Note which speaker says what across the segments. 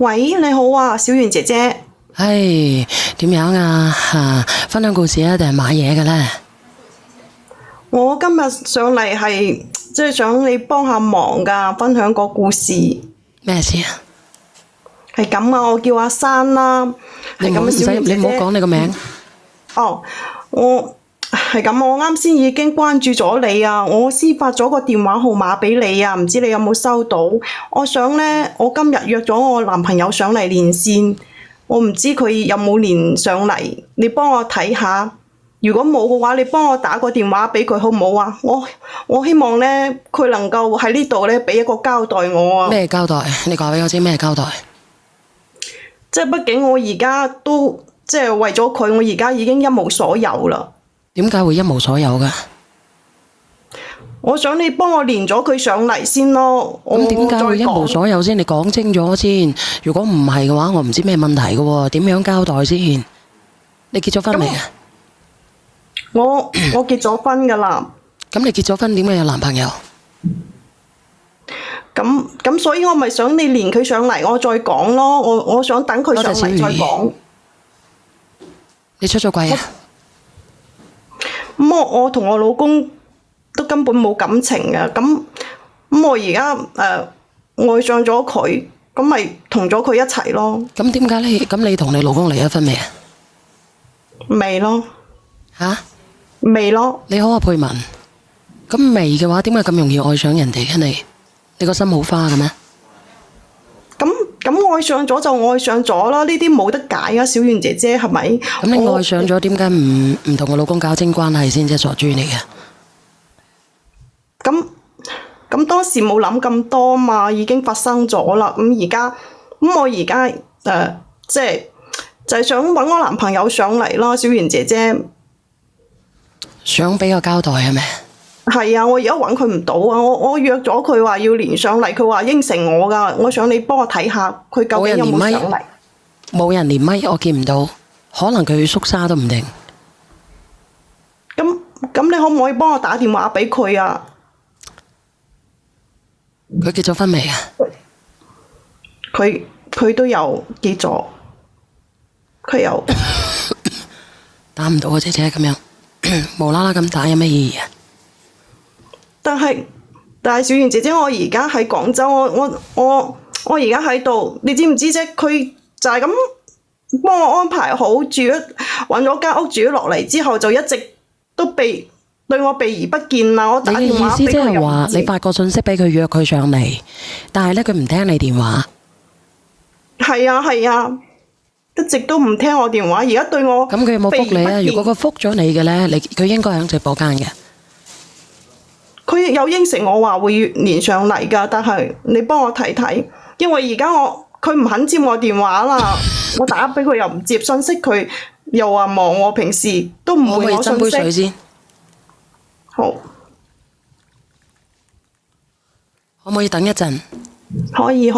Speaker 1: 喂，你好啊，小圓姐姐。
Speaker 2: 唉，點樣啊？分享故事啊，定係買嘢嘅咧？
Speaker 1: 我今日上嚟係想你幫下忙㗎，分享個故事。
Speaker 2: 咩事啊？
Speaker 1: 係咁啊，我叫阿珊啦。係咁啊，小圓姐姐。
Speaker 2: 你唔好講你個名。
Speaker 1: 哦，我係咁，我啱先已經關注咗你啊，我私發咗個電話號碼俾你啊，唔知你有冇收到？我想呢，我今日約咗我男朋友上嚟連線，我唔知佢有冇連上嚟，你幫我睇下。如果冇嘅話，你幫我打個電話俾佢好唔好啊？我希望呢，佢能夠喺呢度呢俾一個交代我啊。
Speaker 2: 咩交代？你講俾我知咩交代？
Speaker 1: 即係畢竟我而家都為咗佢，我而家已經一無所有啦。
Speaker 2: 點解會一無所有㗎？
Speaker 1: 我想你幫我連咗佢上嚟先咯。
Speaker 2: 咁點解會一無所有先？你講清楚先。如果唔係嘅話，我唔知咩問題嘅喎。點樣交代先？你結咗婚未啊？
Speaker 1: 我結咗婚㗎啦。
Speaker 2: 咁你結咗婚點解有男朋友？
Speaker 1: 咁所以我咪想你連佢上嚟，我再講咯。我想等佢上嚟再講。
Speaker 2: 你出咗櫃啊？
Speaker 1: 咁我同我老公都根本冇感情嘅。咁我而家愛上咗佢，咁咪同咗佢一齊咯。
Speaker 2: 咁點解你同你老公離咗婚未啊？
Speaker 1: 未咯。
Speaker 2: 嚇？
Speaker 1: 未咯。
Speaker 2: 你好啊，佩文。咁未嘅話，點解咁容易愛上人哋嘅你？你個心好花嘅咩？
Speaker 1: 咁愛上咗就愛上咗啦，呢啲冇得解啊，小圓姐姐係咪？
Speaker 2: 咁你愛上咗，點解唔同個老公搞清關係先啫？傻豬嚟嘅。
Speaker 1: 咁當時冇諗咁多嘛，已經發生咗啦。我而家就係想揾我男朋友上嚟啦，小圓姐姐。
Speaker 2: 想俾個交代係咪？
Speaker 1: 係啊，我而家揾佢唔到啊！我約咗佢話要連上嚟，佢話應承我噶。我想你幫我睇下，佢究竟有冇上嚟？
Speaker 2: 冇人連咪，我見唔到，可能佢縮沙都唔定。
Speaker 1: 咁你可唔可以幫我打電話俾佢啊？
Speaker 2: 佢結咗婚未啊？
Speaker 1: 佢都有結咗，佢有。
Speaker 2: 打唔到啊，姐姐咁樣，無啦啦咁打有咩意義啊？
Speaker 1: 但係小圓姐姐，我而家喺廣州，我而家喺度，你知唔知啫？佢就係咁幫我安排好住咗，揾咗間屋住咗落嚟之後，就一直都對我避而不見啦。我打電話俾佢，
Speaker 2: 你嘅意思即係話你發個信息俾佢約佢上嚟，但係咧佢唔聽你電話。
Speaker 1: 係啊，一直都唔聽我電話，而家對我
Speaker 2: 咁佢有冇覆你啊？如果佢覆咗你嘅咧，佢應該喺直播間嘅。
Speaker 1: 佢有應承我話會連上嚟㗎，但係你幫我睇睇，因為而家佢唔肯接我電話啦，我打俾佢又唔接，信息佢又話忙，我平時都唔回我信息。
Speaker 2: 可唔可以斟杯水先？
Speaker 1: 好。
Speaker 2: 可唔可以等一陣？
Speaker 1: 可以。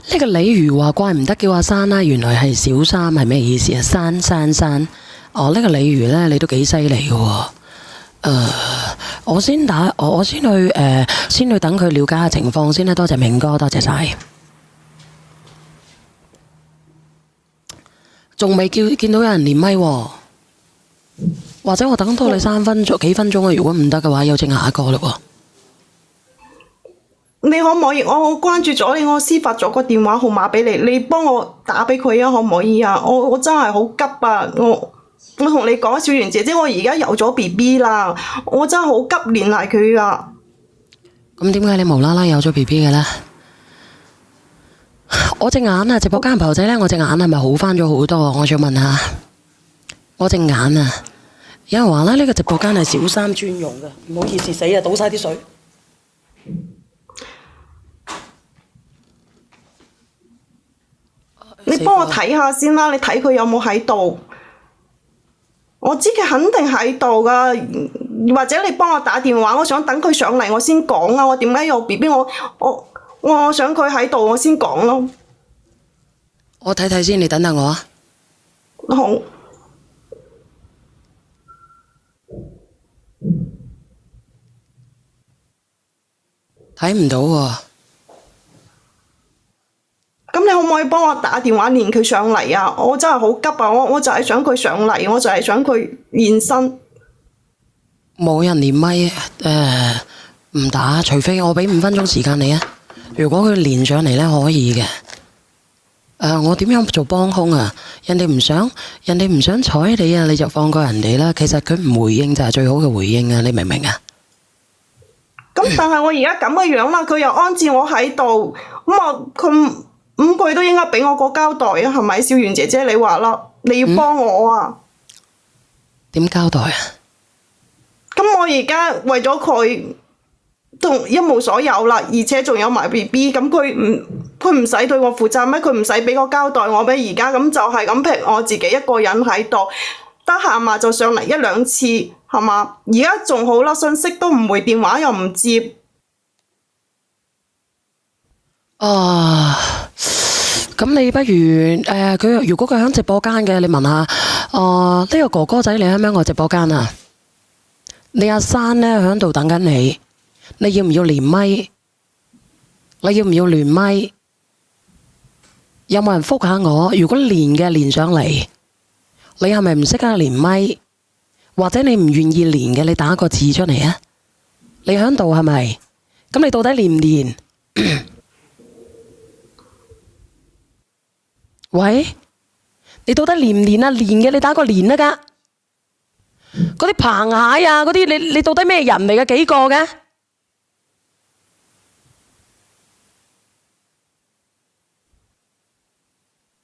Speaker 2: 呢個鯉魚話怪唔得叫阿珊啦，原來係小三係咩意思啊？珊。哦，呢個鯉魚咧，你都幾犀利嘅喎。我先去等佢了解下情況先啦。多謝明哥，多謝晒。仲未見到有人連咪喎，或者我等多你幾分鐘啊？如果唔得嘅話，有剩下一個嘞喎。
Speaker 1: 你可唔可以？我關注咗你，我私發咗個電話號碼俾你，你幫我打俾佢啊？可唔可以啊？我真係好急啊！我同你講，小圓姐姐，我而家有咗 BB 啦，我真係好急連埋佢啊！
Speaker 2: 咁點解你無啦啦有咗 BB 嘅咧？我隻眼啊，直播間朋友仔咧，我隻眼係咪好翻咗好多啊？我想問下，我隻眼啊，有人話啦，呢個直播間係小三專用嘅，唔好意思，死啊，倒晒啲水。
Speaker 1: 你幫我睇下先啦，你睇佢有冇喺度？我知佢肯定喺度噶，或者你幫我打電話，我想等佢上嚟我先講啊！我點解有 BB？我想佢喺度我先講咯。
Speaker 2: 我睇睇先，你等等我啊。
Speaker 1: 好。
Speaker 2: 睇唔到喎。
Speaker 1: 你可唔可以幫我打電話連佢上嚟啊？我真係好急啊！我就係想佢上嚟，我就係想佢現身。
Speaker 2: 冇人連咪唔打，除非我俾5分鐘時間你啊。如果佢連上嚟呢，可以嘅。我點樣做幫兇啊？人哋唔想睬你啊，你就放過人哋啦。其實佢唔回應就係最好嘅回應啊！你明唔明啊？
Speaker 1: 咁但係我而家咁嘅樣啦，佢又安置我喺度，佢都應該俾我個交代啊，係咪？小圓姐姐你話啦，你要幫我啊？
Speaker 2: 點交代啊？
Speaker 1: 咁我而家為咗佢都一無所有啦，而且仲有埋 BB， 咁佢唔使對我負責咩？佢唔使俾個交代我咩？而家咁就係咁劈我自己一個人喺度，得閒嘛就上嚟1-2次，係嘛？而家仲好啦，信息都唔回，電話又唔接。
Speaker 2: 咁你不如如果佢喺直播間嘅，你問下呢個哥哥仔你喺唔喺我直播間啊？你阿珊呢喺度等緊你，你要唔要連咪？你要唔要連咪？有冇人覆下我？如果連嘅連上嚟，你係咪唔識得連咪？或者你唔願意連嘅，你打個字出嚟啊！你喺度係咪？咁你到底連唔連？喂，你到底連唔連啊？連嘅你打個連啊噶。嗰啲螃蟹啊，嗰啲你到底咩人嚟嘅？幾個嘅？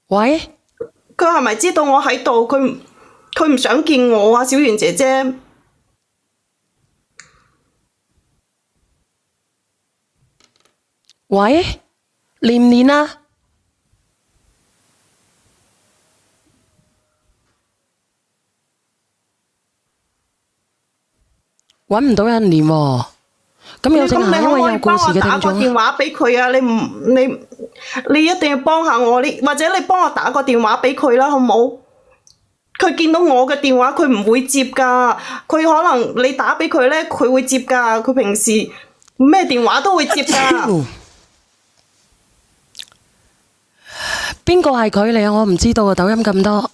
Speaker 2: 喂，
Speaker 1: 佢係咪知道我喺度？佢唔想見我啊，小圓姐姐。
Speaker 2: 喂，連唔連啊？搵唔到人連喎，咁有請下一位有故事嘅聽眾。
Speaker 1: 打個電話俾佢啊！你一定要幫下我，或者你幫我打個電話俾佢啦，好冇？佢見到我嘅電話，佢唔會接噶。佢可能你打俾佢呢，佢會接噶。佢平時咩電話都會接噶。
Speaker 2: 邊個係佢嚟啊？我唔知道啊！抖音咁多。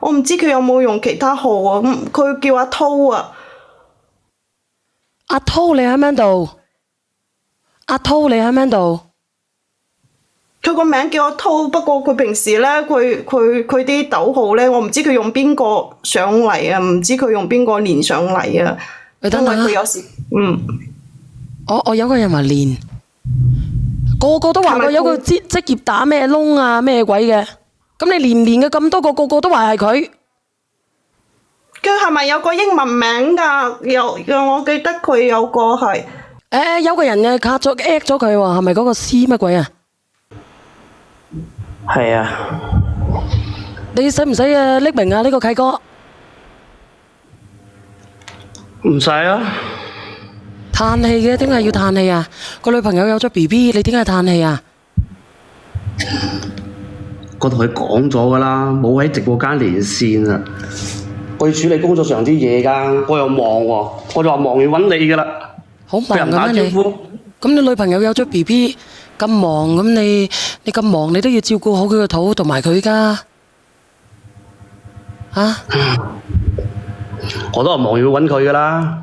Speaker 1: 我唔知佢有冇用其他號啊，佢叫阿濤啊。
Speaker 2: 阿濤你喺邊度？阿濤你喺邊度？
Speaker 1: 佢個名叫阿濤，不過佢平時呢，佢啲抖號呢，我唔知佢用邊個上嚟啊，唔知佢用邊個連上嚟啊。
Speaker 2: 你等等啊！
Speaker 1: 佢有時
Speaker 2: 我有個人話連，個個都話佢有個職業打咩窿啊咩鬼嘅。咁你連嘅咁多個，個個都話係佢。
Speaker 1: 佢係咪有個英文名㗎？我記得佢有個係。
Speaker 2: 有個人嘅卡咗 at 咗佢喎，係咪嗰個 C 乜鬼啊？
Speaker 3: 係啊。
Speaker 2: 你使唔使匿名啊？呢個契哥。
Speaker 3: 唔使啊。
Speaker 2: 嘆氣嘅，點解要嘆氣啊？個女朋友有咗 BB，你點解嘆氣啊？
Speaker 3: 我同佢講咗㗎啦，冇喺直播間連線啊！我要處理工作上啲嘢㗎，我又忙喎，我就話忙要揾你㗎啦。
Speaker 2: 好忙㗎咩你？咁你女朋友有咗 BB 咁忙，咁你咁忙，你都要照顧好佢個肚同埋佢㗎。嚇？
Speaker 3: 我都係忙要揾佢㗎啦。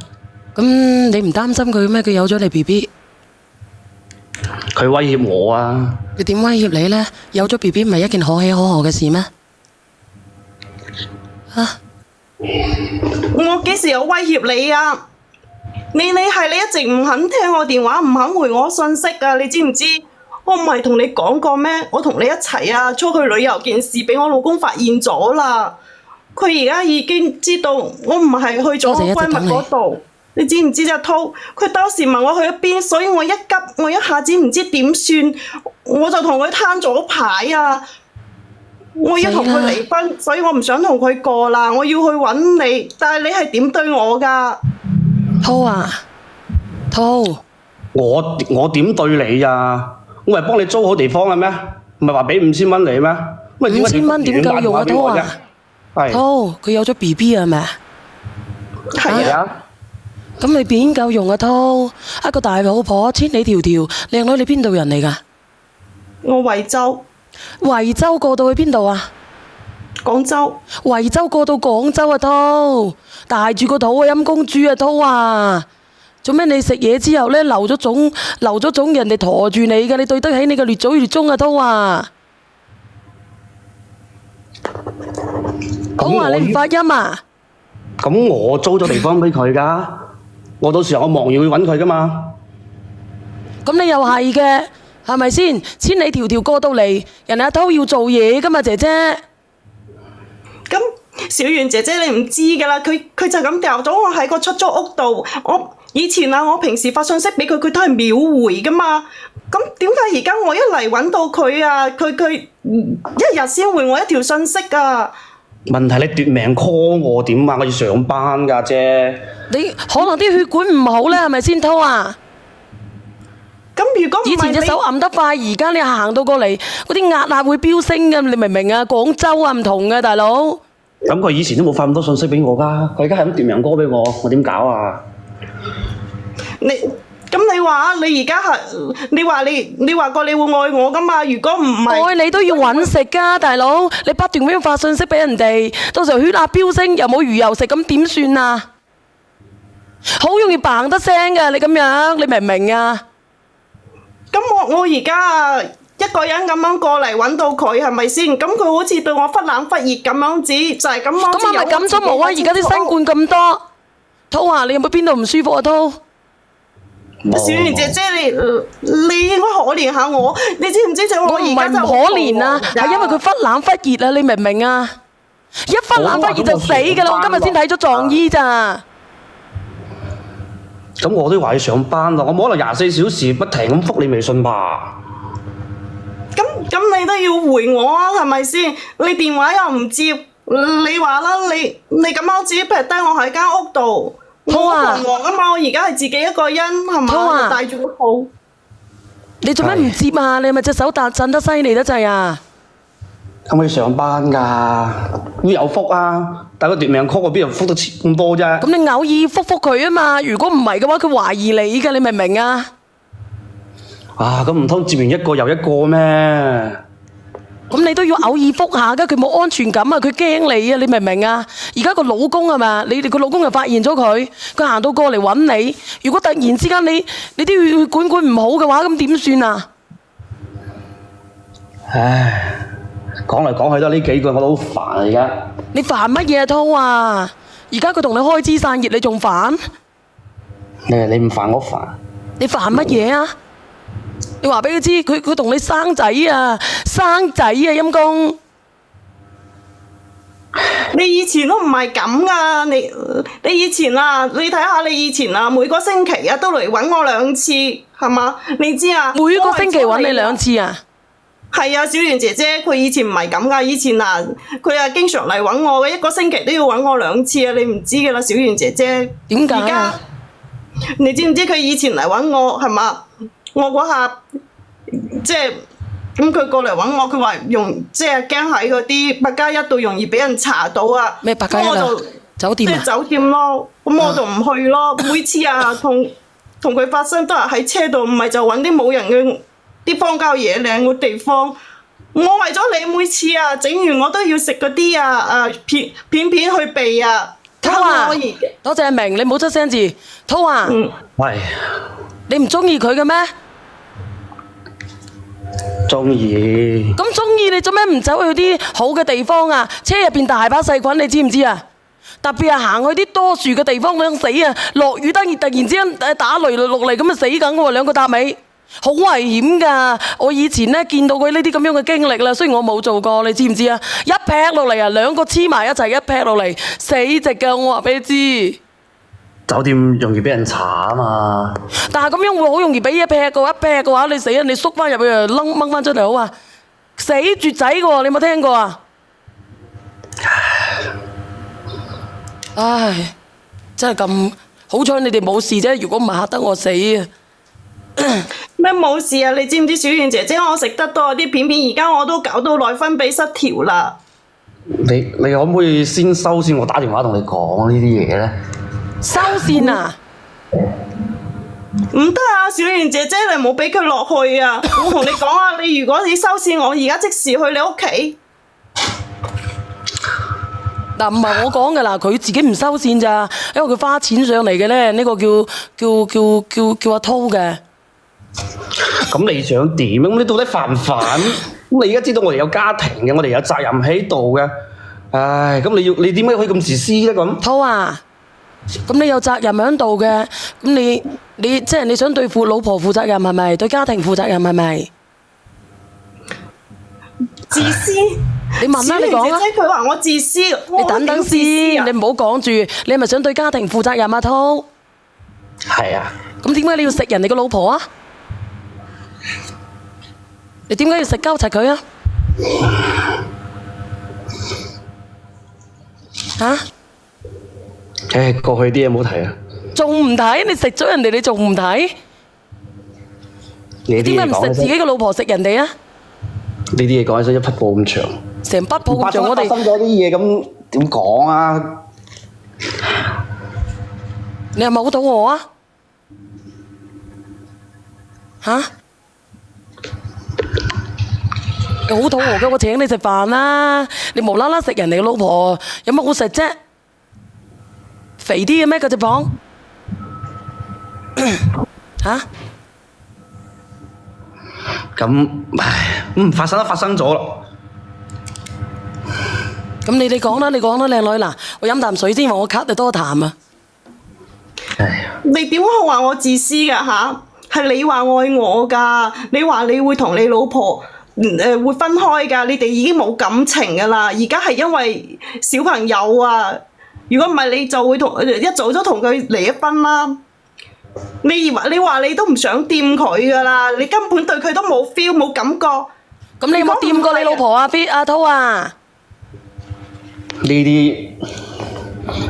Speaker 2: 咁你唔擔心佢咩？佢有咗你 BB。
Speaker 3: 佢威脅我啊！
Speaker 2: 佢點威脅你呢？有咗 BB 唔係一件可喜可賀嘅事咩？
Speaker 1: 我幾時有威脅你啊？你係你一直唔肯聽我電話，唔肯回我信息啊！你知唔知？我唔係同你講過咩？我同你一齊啊，出去旅遊件事俾我老公發現咗啦。佢而家已經知道我唔係去咗我閨蜜嗰度。你知唔知啫？濤，佢當時問我去咗邊，所以我一急，我一下子唔知點算，我就同佢攤咗牌啊！我要同佢離婚，所以我唔想同佢過啦。我要去揾你，但係你係點對我㗎？
Speaker 2: 濤啊，濤，
Speaker 3: 我點對你啊？我咪幫你租好地方嘅咩？唔係話俾5000蚊你咩
Speaker 2: ？5000蚊點夠用啊？濤啊，濤，佢有咗 BB 係咪？
Speaker 1: 係啊。
Speaker 2: 咁你邊夠用啊？濤，一個大老婆千里迢迢，靚女你邊度人嚟㗎？
Speaker 1: 我惠州、
Speaker 2: 惠州過到去邊度啊？
Speaker 1: 廣州。
Speaker 2: 惠州過到廣州啊，濤，大住個肚啊，陰公豬啊，濤啊！做咩你食嘢之後呢，留咗種人哋馱住你嘅，你對得起你嘅列祖列宗啊，濤啊！濤啊，你唔發音啊？
Speaker 3: 咁我租咗地方俾佢㗎，我到時候我忙要去揾佢㗎嘛。
Speaker 2: 咁你又係嘅，係咪先？千里迢迢過到嚟，人哋阿濤要做嘢㗎嘛，姐姐。
Speaker 1: 咁小圓姐姐你唔知㗎啦，佢就咁掉咗我喺個出租屋度。我以前啊，我平時發信息俾佢，佢都係秒回㗎嘛。咁點解而家我一嚟揾到佢啊？佢一日先回我一條信息啊！
Speaker 3: 問題你奪命 call 我點啊？我要上班㗎啫。
Speaker 2: 你可能啲血管唔好咧，係咪先，濤啊？
Speaker 1: 咁如果唔係
Speaker 2: 以前隻手按得快，而家你行到過嚟，嗰啲壓會飆升嘅，你明唔明啊？廣州啊唔同嘅，大佬。
Speaker 3: 咁佢以前都冇發咁多信息俾我㗎，佢而家係咁奪命 call 俾我，我點搞啊？
Speaker 1: 你話你而家係你話過你會愛我㗎嘛？如果唔係
Speaker 2: 愛你都要揾食㗎，大佬。你不斷咁樣發信息俾人哋，到時候血壓飆升又冇魚油食，咁點算啊？好容易嘭得聲㗎，你咁樣，你明唔明啊？
Speaker 1: 咁我而家一個人咁樣過嚟揾到佢係咪先？咁佢好似對我忽冷忽熱咁樣子，就係咁樣。
Speaker 2: 咁係咪咁都冇啊？而家啲新冠咁多，濤啊，你有冇邊度唔舒服啊？濤，
Speaker 1: 小圓姐姐，你應該可憐下我，你知唔知就我
Speaker 2: 我唔係唔
Speaker 1: 而家就
Speaker 2: 可憐啊，係因為佢忽冷忽熱啊，你明唔明啊？一忽冷忽熱就死㗎啦！我今日先睇咗藏醫咋。
Speaker 3: 咁我都話要上班咯，我冇可能24小時不停咁覆你微信吧？
Speaker 1: 咁你都要回我啊，係咪先？你電話又唔接，你話啦，你咁樣自己劈低我喺間屋度，我彷徨啊嘛！我而家係自己一個人，係嘛？帶住個肚。
Speaker 2: 你做咩唔接啊？你係咪隻手震得犀利得滯啊？
Speaker 3: 咁我要上班㗎，會有覆啊！但係個奪命 call 我邊度覆得咁多啫？
Speaker 2: 咁你偶爾覆佢啊嘛！如果唔係嘅話，佢懷疑你㗎，你明唔明啊？
Speaker 3: 啊，咁唔通接完一個又一個咩？
Speaker 2: 咁你都要偶爾覆下㗎，佢冇安全感啊，佢驚你啊，你明唔明啊？而家個老公係嘛？你哋個老公又發現咗佢行到過嚟揾你。如果突然之間你啲血管唔好嘅話，咁點算啊？
Speaker 3: 唉，講嚟講去都係呢幾句，我都好煩啊！而家
Speaker 2: 你煩乜嘢啊，濤啊？而家佢同你開枝散葉，你仲煩？
Speaker 3: 你唔煩我煩。
Speaker 2: 你煩乜嘢啊？你話俾佢知，佢同你生仔啊，陰公。
Speaker 1: 你以前都唔係咁噶，你以前啊，你睇下你以前啊，每個星期啊都嚟揾我2次，係嘛？你知啊？
Speaker 2: 每個星期揾你2次啊？
Speaker 1: 係啊，小圓姐姐，佢以前唔係咁噶，以前啊，佢啊經常嚟揾我嘅，一個星期都要揾我2次啊，你唔知噶啦，小圓姐姐。
Speaker 2: 點解啊？
Speaker 1: 你知唔知佢以前嚟揾我係嘛？我嗰下即係咁，佢過嚟揾我，佢話即係驚喺嗰啲8+1度容易俾人查到啊。
Speaker 2: 咩8+1啊？酒店啊？
Speaker 1: 即係酒店咯，咁我就唔去咯。每次啊，同佢發生都係喺車度，唔係就揾啲冇人嘅啲荒郊野嶺嘅地方。我為咗你每次啊，整完我都要食嗰啲片去避啊。
Speaker 2: 濤啊，多謝明，你唔好出聲字。濤啊，
Speaker 3: 喂，
Speaker 2: 你唔中意佢嘅咩？
Speaker 3: 中意。
Speaker 2: 咁中意你做咩唔走去啲好嘅地方啊？車入邊大把細菌，你知唔知啊？特別係行去啲多樹嘅地方，想死啊！落雨突然之間打雷落嚟咁啊，死緊喎，2個搭尾，好危險㗎！我以前呢見到佢呢啲咁樣嘅經歷啦，雖然我冇做過，你知唔知啊？一劈落嚟啊，2個黐埋一齊一劈落嚟，死直㗎！我話俾你知。
Speaker 3: 酒店容易俾人查啊嘛。
Speaker 2: 但係咁樣會好容易俾一劈嘅話，你死啊！你縮翻入去啊，掹翻出嚟好啊！死絕仔嘅喎，你有冇聽過啊？唉，真係咁好彩你哋冇事啫，如果唔係嚇得我死啊！
Speaker 1: 咩冇事啊？你知唔知小圓姐姐我食得多啲片，而家我都搞到內分泌失調啦。
Speaker 3: 你可唔可以先收線？我打電話同你講呢啲嘢咧。
Speaker 2: 收線啊！
Speaker 1: 唔得啊，小圓姐姐，你唔好俾佢落去啊！我同你講啊，你如果你收線，我而家即時去你屋企。
Speaker 2: 嗱，唔係我講嘅嗱，佢自己唔收線咋，因為佢花錢上嚟嘅咧，呢個叫阿濤嘅。
Speaker 3: 咁你想點？咁你到底煩唔煩？咁你而家知道我哋有家庭嘅，我哋有責任喺度嘅。唉，咁你點解可以咁自私咧？咁
Speaker 2: 濤啊，咁你有責任喺度嘅，咁你即係你想對付老婆負責任係咪？對家庭負責任係咪？
Speaker 1: 自私？
Speaker 2: 你問啦，你講啦。
Speaker 1: 小圓姐姐佢話我自私，
Speaker 2: 你等等先，你唔好講住，你係咪想對家庭負責任啊，濤？
Speaker 3: 係啊。
Speaker 2: 咁點解你要食人哋個老婆啊？你點解要食鳩柒佢啊？嚇？
Speaker 3: 唉，過去啲嘢唔好提啊。
Speaker 2: 仲唔睇？你食咗人哋，你仲唔睇？
Speaker 3: 你啲
Speaker 2: 點解唔食
Speaker 3: 嘢講起身，
Speaker 2: 自己個老婆食人哋啊？
Speaker 3: 呢啲嘢講起身一匹布咁長。
Speaker 2: 成筆鋪咁長，我哋
Speaker 3: 發生咗啲嘢咁點講啊？
Speaker 2: 你係咪好肚餓啊？嚇？你好肚餓嘅，我請你食飯啦！你無啦啦食人哋嘅老婆，有乜好食啫？肥啲嘅咩嗰隻磅？嚇？
Speaker 3: 咁唉，發生都發生咗咯。
Speaker 2: 咁你講啦，你講啦，靚女嗱，我飲啖水先，我咳得多痰啊！
Speaker 3: 唉，
Speaker 1: 你點會話我自私㗎吓？係你話愛我㗎，你話你會同你老婆會分開㗎，你哋已經冇感情㗎啦。而家係因為小朋友啊，如果唔係你就會一早都同佢離咗婚啦。你話你都唔想掂佢㗎啦，你根本對佢都冇 feel 冇感覺。
Speaker 2: 咁你有冇掂過你老婆啊？阿濤啊？
Speaker 3: 呢啲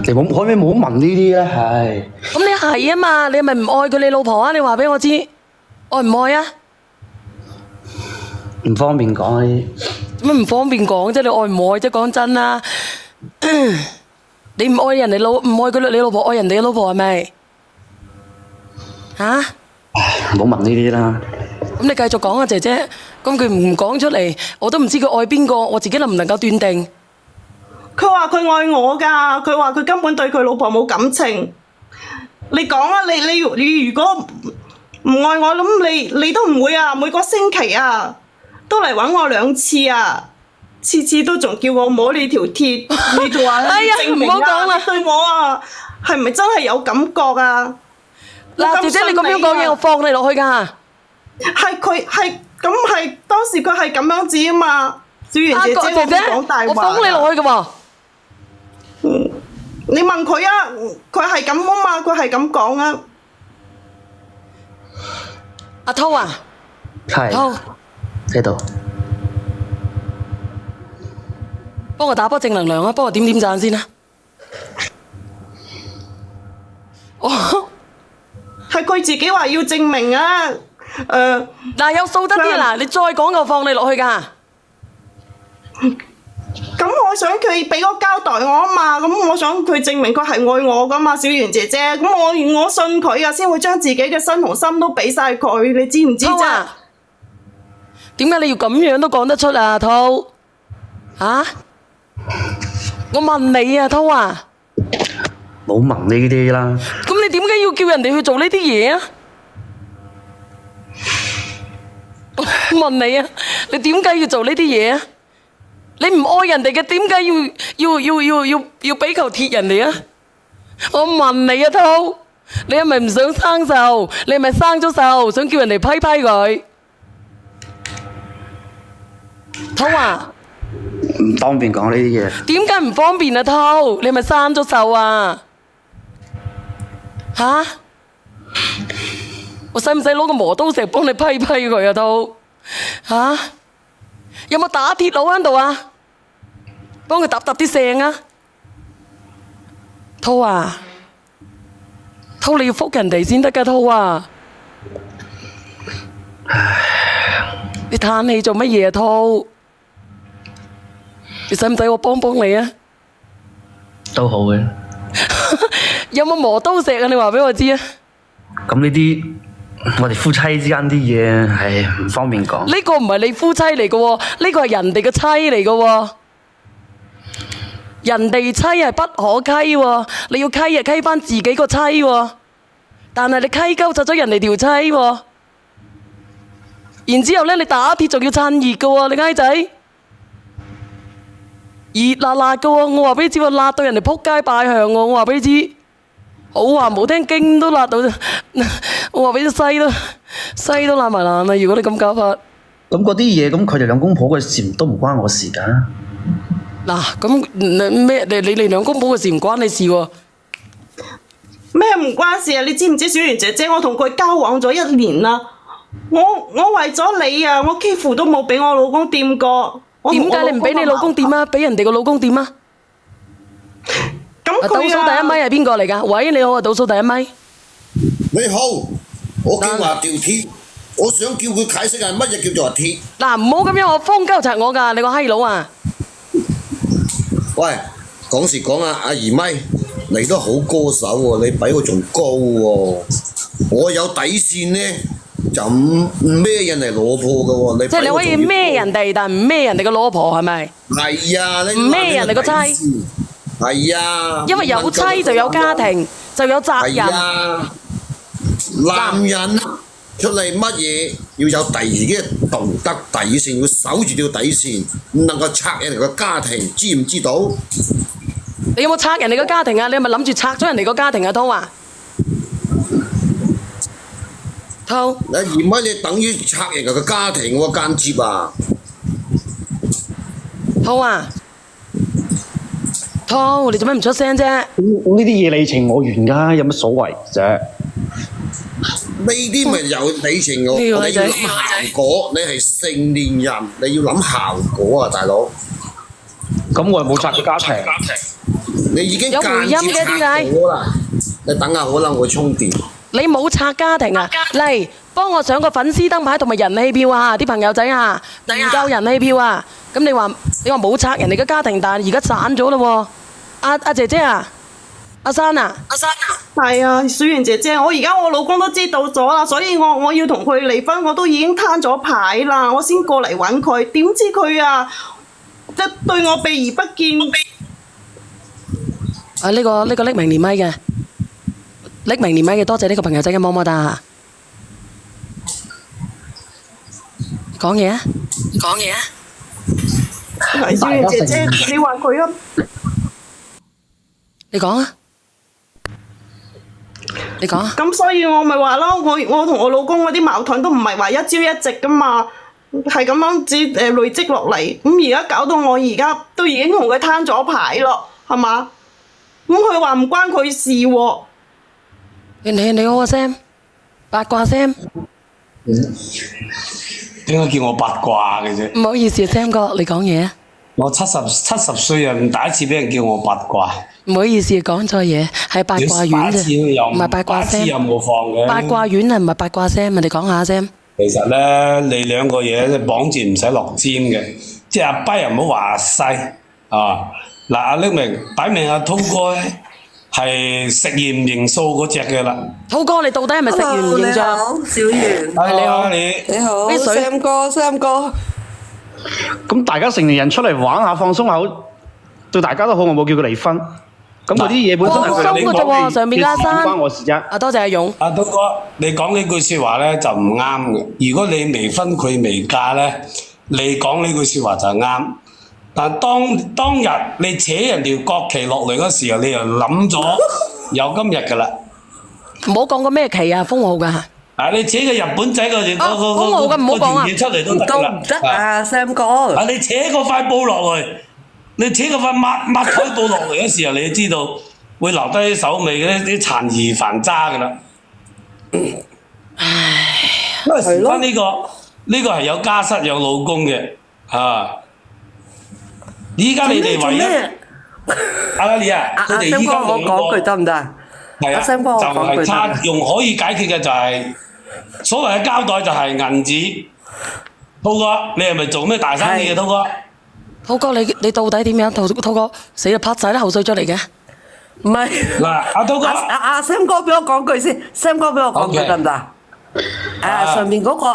Speaker 3: 你可唔可以唔好問呢啲咧？唉，
Speaker 2: 咁你係啊嘛？你係咪唔愛佢你老婆啊？你話俾我知，愛唔愛啊？
Speaker 3: 唔方便講呢啲。
Speaker 2: 乜唔方便講啫？你愛唔愛啫？講真啦，你唔愛人哋唔愛佢你老婆，愛人哋嘅老婆係咪？吓？
Speaker 3: 唔好問呢啲啦。
Speaker 2: 咁你繼續講啊，姐姐。咁佢唔講出嚟，我都唔知佢愛邊個，我自己能唔能夠斷定？
Speaker 1: 佢話佢愛我㗎，佢話佢根本對佢老婆冇感情。你講啊，你如果唔愛我，咁你都唔會啊，每個星期啊都嚟揾我2次啊，次次都仲叫我摸你條鐵，你就話
Speaker 2: 哎呀
Speaker 1: 證明
Speaker 2: 唔好講啦
Speaker 1: 啊，你對我啊係咪真係有感覺啊？
Speaker 2: 嗱，姐姐你咁樣講嘢，我放你落去㗎。
Speaker 1: 係佢係咁係當時佢係咁樣子啊嘛，小圓姐姐我唔講大話。
Speaker 2: 我放你落去㗎喎。
Speaker 1: 你問佢啊，佢係咁啊嘛，佢係咁講啊。
Speaker 2: 阿濤啊，
Speaker 3: 係
Speaker 2: 濤，
Speaker 3: 喺度。
Speaker 2: 幫我打波正能量啊，幫我點點讚先啊。哦，
Speaker 1: 係佢自己話要證明啊。
Speaker 2: 嗱，有數得啲嗱，你再講我放你落去㗎。
Speaker 1: 咁我想佢俾個交代我啊嘛，咁我想佢證明佢係愛我噶嘛，小圓姐姐，咁我信佢啊，先會將自己嘅身同心都俾晒佢，你知唔知啫？
Speaker 2: 點解你要咁樣都講得出啊，濤？啊？我問你啊，濤啊？
Speaker 3: 冇問呢啲啦。
Speaker 2: 咁你點解要叫人哋去做呢啲嘢啊？我問你啊，你點解要做呢啲嘢啊？你唔愛人哋嘅，點解要俾嚿鐵人哋啊？我問你啊，濤，你係咪唔想生銹？你係咪生咗銹，想叫人哋批批佢？濤啊，
Speaker 3: 唔方便講呢啲嘢。
Speaker 2: 點解唔方便啊，濤？你係咪生咗銹啊？吓？我使唔使攞個磨刀石幫你批批佢啊，濤？吓？有冇打鐵佬喺度啊？幫佢揼揼啲聲啊！濤啊，濤你要覆人哋先得㗎，濤啊！你嘆氣做乜嘢啊，濤？你使唔使我幫幫你啊？
Speaker 3: 都好嘅。
Speaker 2: 有冇磨刀石啊？你話俾我知啊！
Speaker 3: 咁呢啲我哋夫妻之間啲嘢，唉，唔方便講。
Speaker 2: 呢個唔係你夫妻嚟嘅喎，呢個係人哋嘅妻嚟嘅喎。人哋妻係不可欺喎，你要欺就欺翻自己個妻喎。但係你欺鳩窒咗人哋條妻喎。然之後咧，你打鐵仲要趁熱嘅喎，你雞仔。熱辣辣嘅喎，我話俾你知喎，辣到人哋撲街拜向喎，我話俾你知。好話唔好聽，經都辣到，我話俾你西都辣埋爛啦！如果你咁搞法，
Speaker 3: 咁嗰啲嘢，咁佢哋兩公婆嘅事都唔關我事㗎。
Speaker 2: 嗱，咁咩？你哋兩公婆嘅事唔關你事喎。
Speaker 1: 咩唔關事啊？你知唔知小圓姐姐？我同佢交往咗1年啦。我為咗你啊，我幾乎都冇俾我老公掂過。
Speaker 2: 點解你唔俾你老公掂啊？俾人哋個老公掂啊？
Speaker 1: 咁
Speaker 2: 倒數第一咪係邊個嚟㗎？喂，你好啊，倒數第一咪。
Speaker 4: 你好，我叫話條鐵，我想叫佢解釋下乜嘢叫做鐵。
Speaker 2: 嗱，唔好咁樣，我方鳩柒我㗎，你個閪佬啊！
Speaker 4: 喂，講時講啊，阿姨咪，你都好歌手喎，你比我仲高喎。我有底線呢，就唔孭人嚟老婆嘅喎。
Speaker 2: 即係你可以孭人哋，但唔孭人哋個老婆係咪？
Speaker 4: 係啊，你
Speaker 2: 唔孭人哋個妻。
Speaker 4: 係啊。
Speaker 2: 因為有妻就有家庭，就有責任。
Speaker 4: 啊，男人出嚟乜嘢要有第二嘅道德底線，要守住條底線，唔能夠拆人哋個家庭，知唔知道？
Speaker 2: 你有冇拆人哋個家庭啊？你係咪諗住拆咗人哋個家庭啊？滔啊！滔，
Speaker 4: 而乜你等於拆人哋個家庭喎，間接啊！
Speaker 2: 滔啊！滔，你做咩唔出聲啫？
Speaker 3: 咁呢啲嘢你情我願㗎，有乜所謂啫？
Speaker 4: 呢啲咪有你情我，你要諗效果，你係成年人，你要諗效果啊，大佬！
Speaker 3: 咁我又冇拆過家庭。
Speaker 4: 你已經
Speaker 2: 有回音嘅點解？
Speaker 4: 啦，你等下可能會充電。
Speaker 2: 你冇拆家庭啊？嚟幫我上個粉絲燈牌同埋人氣票啊！啲朋友仔啊，唔夠人氣票啊！咁你話冇拆人哋嘅家庭，但係而家散咗啦喎！阿姐姐啊，阿珊啊，
Speaker 1: 係啊，小圓姐姐，我而家我老公都知道咗啦，所以我要同佢離婚，我都已經攤咗牌啦，我先過嚟揾佢，點知佢啊，即係對我避而不見。
Speaker 2: 啊，呢個匿名連咪嘅，匿名連咪嘅，多謝呢個朋友仔嘅麼麼噠。講嘢啊！
Speaker 1: 係小圓姐姐，你話佢啊？
Speaker 2: 你講啊！你講啊！
Speaker 1: 咁所以我咪話咯，我同我老公嗰啲矛盾都唔係話一朝一夕噶嘛，係咁樣累積落嚟，咁而家搞到我而家都已經同佢攤咗牌咯，係嘛？咁佢話唔關佢事喎。
Speaker 2: 你好啊 Sam，八卦 Sam。
Speaker 5: 點解叫我八卦嘅啫？
Speaker 2: 唔好意思 Sam 哥，你講嘢啊！
Speaker 5: 我70歲啊，第一次俾人叫我八卦。
Speaker 2: 唔好意思，講錯嘢，係八卦丸啫，唔係八卦 Sam。
Speaker 5: 有冇放嘅？
Speaker 2: 八卦丸啊，唔係八卦 Sam，你講下 Sam。
Speaker 5: 其實咧，你兩個嘢綁住唔使落尖嘅，即係阿跛又唔好話細啊！嗱，阿匿明擺明阿滔哥咧係食鹽唔認數嗰只嘅啦。
Speaker 2: 滔哥，你到底係咪食完唔認賬？
Speaker 6: 你好，小圓。
Speaker 2: 係你好，
Speaker 5: 你
Speaker 6: 好
Speaker 2: 啲水
Speaker 6: ，Sam 哥。
Speaker 3: 咁大家成年人出嚟玩下放鬆下，對大家都好，我冇叫佢離婚。咁嗰啲嘢本身係佢哋
Speaker 2: 放鬆嘅啫喎，上邊阿珊。
Speaker 3: 唔關我事啫。
Speaker 2: 啊，多謝阿勇。
Speaker 5: 阿滔哥，你講呢句説話咧就唔啱嘅。如果你未婚佢未嫁咧，你講呢句説話就啱。但當日你扯人條國旗落嚟嗰時候，你又諗咗有今日㗎啦。
Speaker 2: 唔好講個咩旗啊，封號㗎。
Speaker 5: 啊！你扯個日本仔個
Speaker 2: 封號嘅唔好講啊。
Speaker 5: 嘢出嚟都得
Speaker 6: 都
Speaker 5: 㗎啦。
Speaker 6: 唔得啊，Sam 哥。
Speaker 5: 啊！你扯個塊布落嚟，你扯個塊抹台布落嚟嗰時候，你就知道會留低啲手尾嘅啲殘餘飯渣㗎啦。因為事關呢個係有家室有老公嘅啊！依家你哋唯一阿你啊，
Speaker 6: 阿
Speaker 5: 佢哋
Speaker 6: Sam 哥，
Speaker 5: 依家
Speaker 6: 我講句得唔得啊？
Speaker 5: 係啊，
Speaker 6: 阿 Sam 哥，我講句
Speaker 5: 就係
Speaker 6: 得唔得
Speaker 5: 差用可以解決嘅就係所謂嘅膠袋就係銀紙。滔哥，你係咪做咩大生意嘅滔哥？
Speaker 2: 滔哥，你到底點樣？滔哥死啦，拍晒啲口水出嚟嘅。
Speaker 6: 唔係
Speaker 5: 嗱，阿滔哥，
Speaker 6: 阿 Sam 哥俾我講句先，Sam 哥俾我講句
Speaker 5: OK
Speaker 6: 得唔得？上面嗰個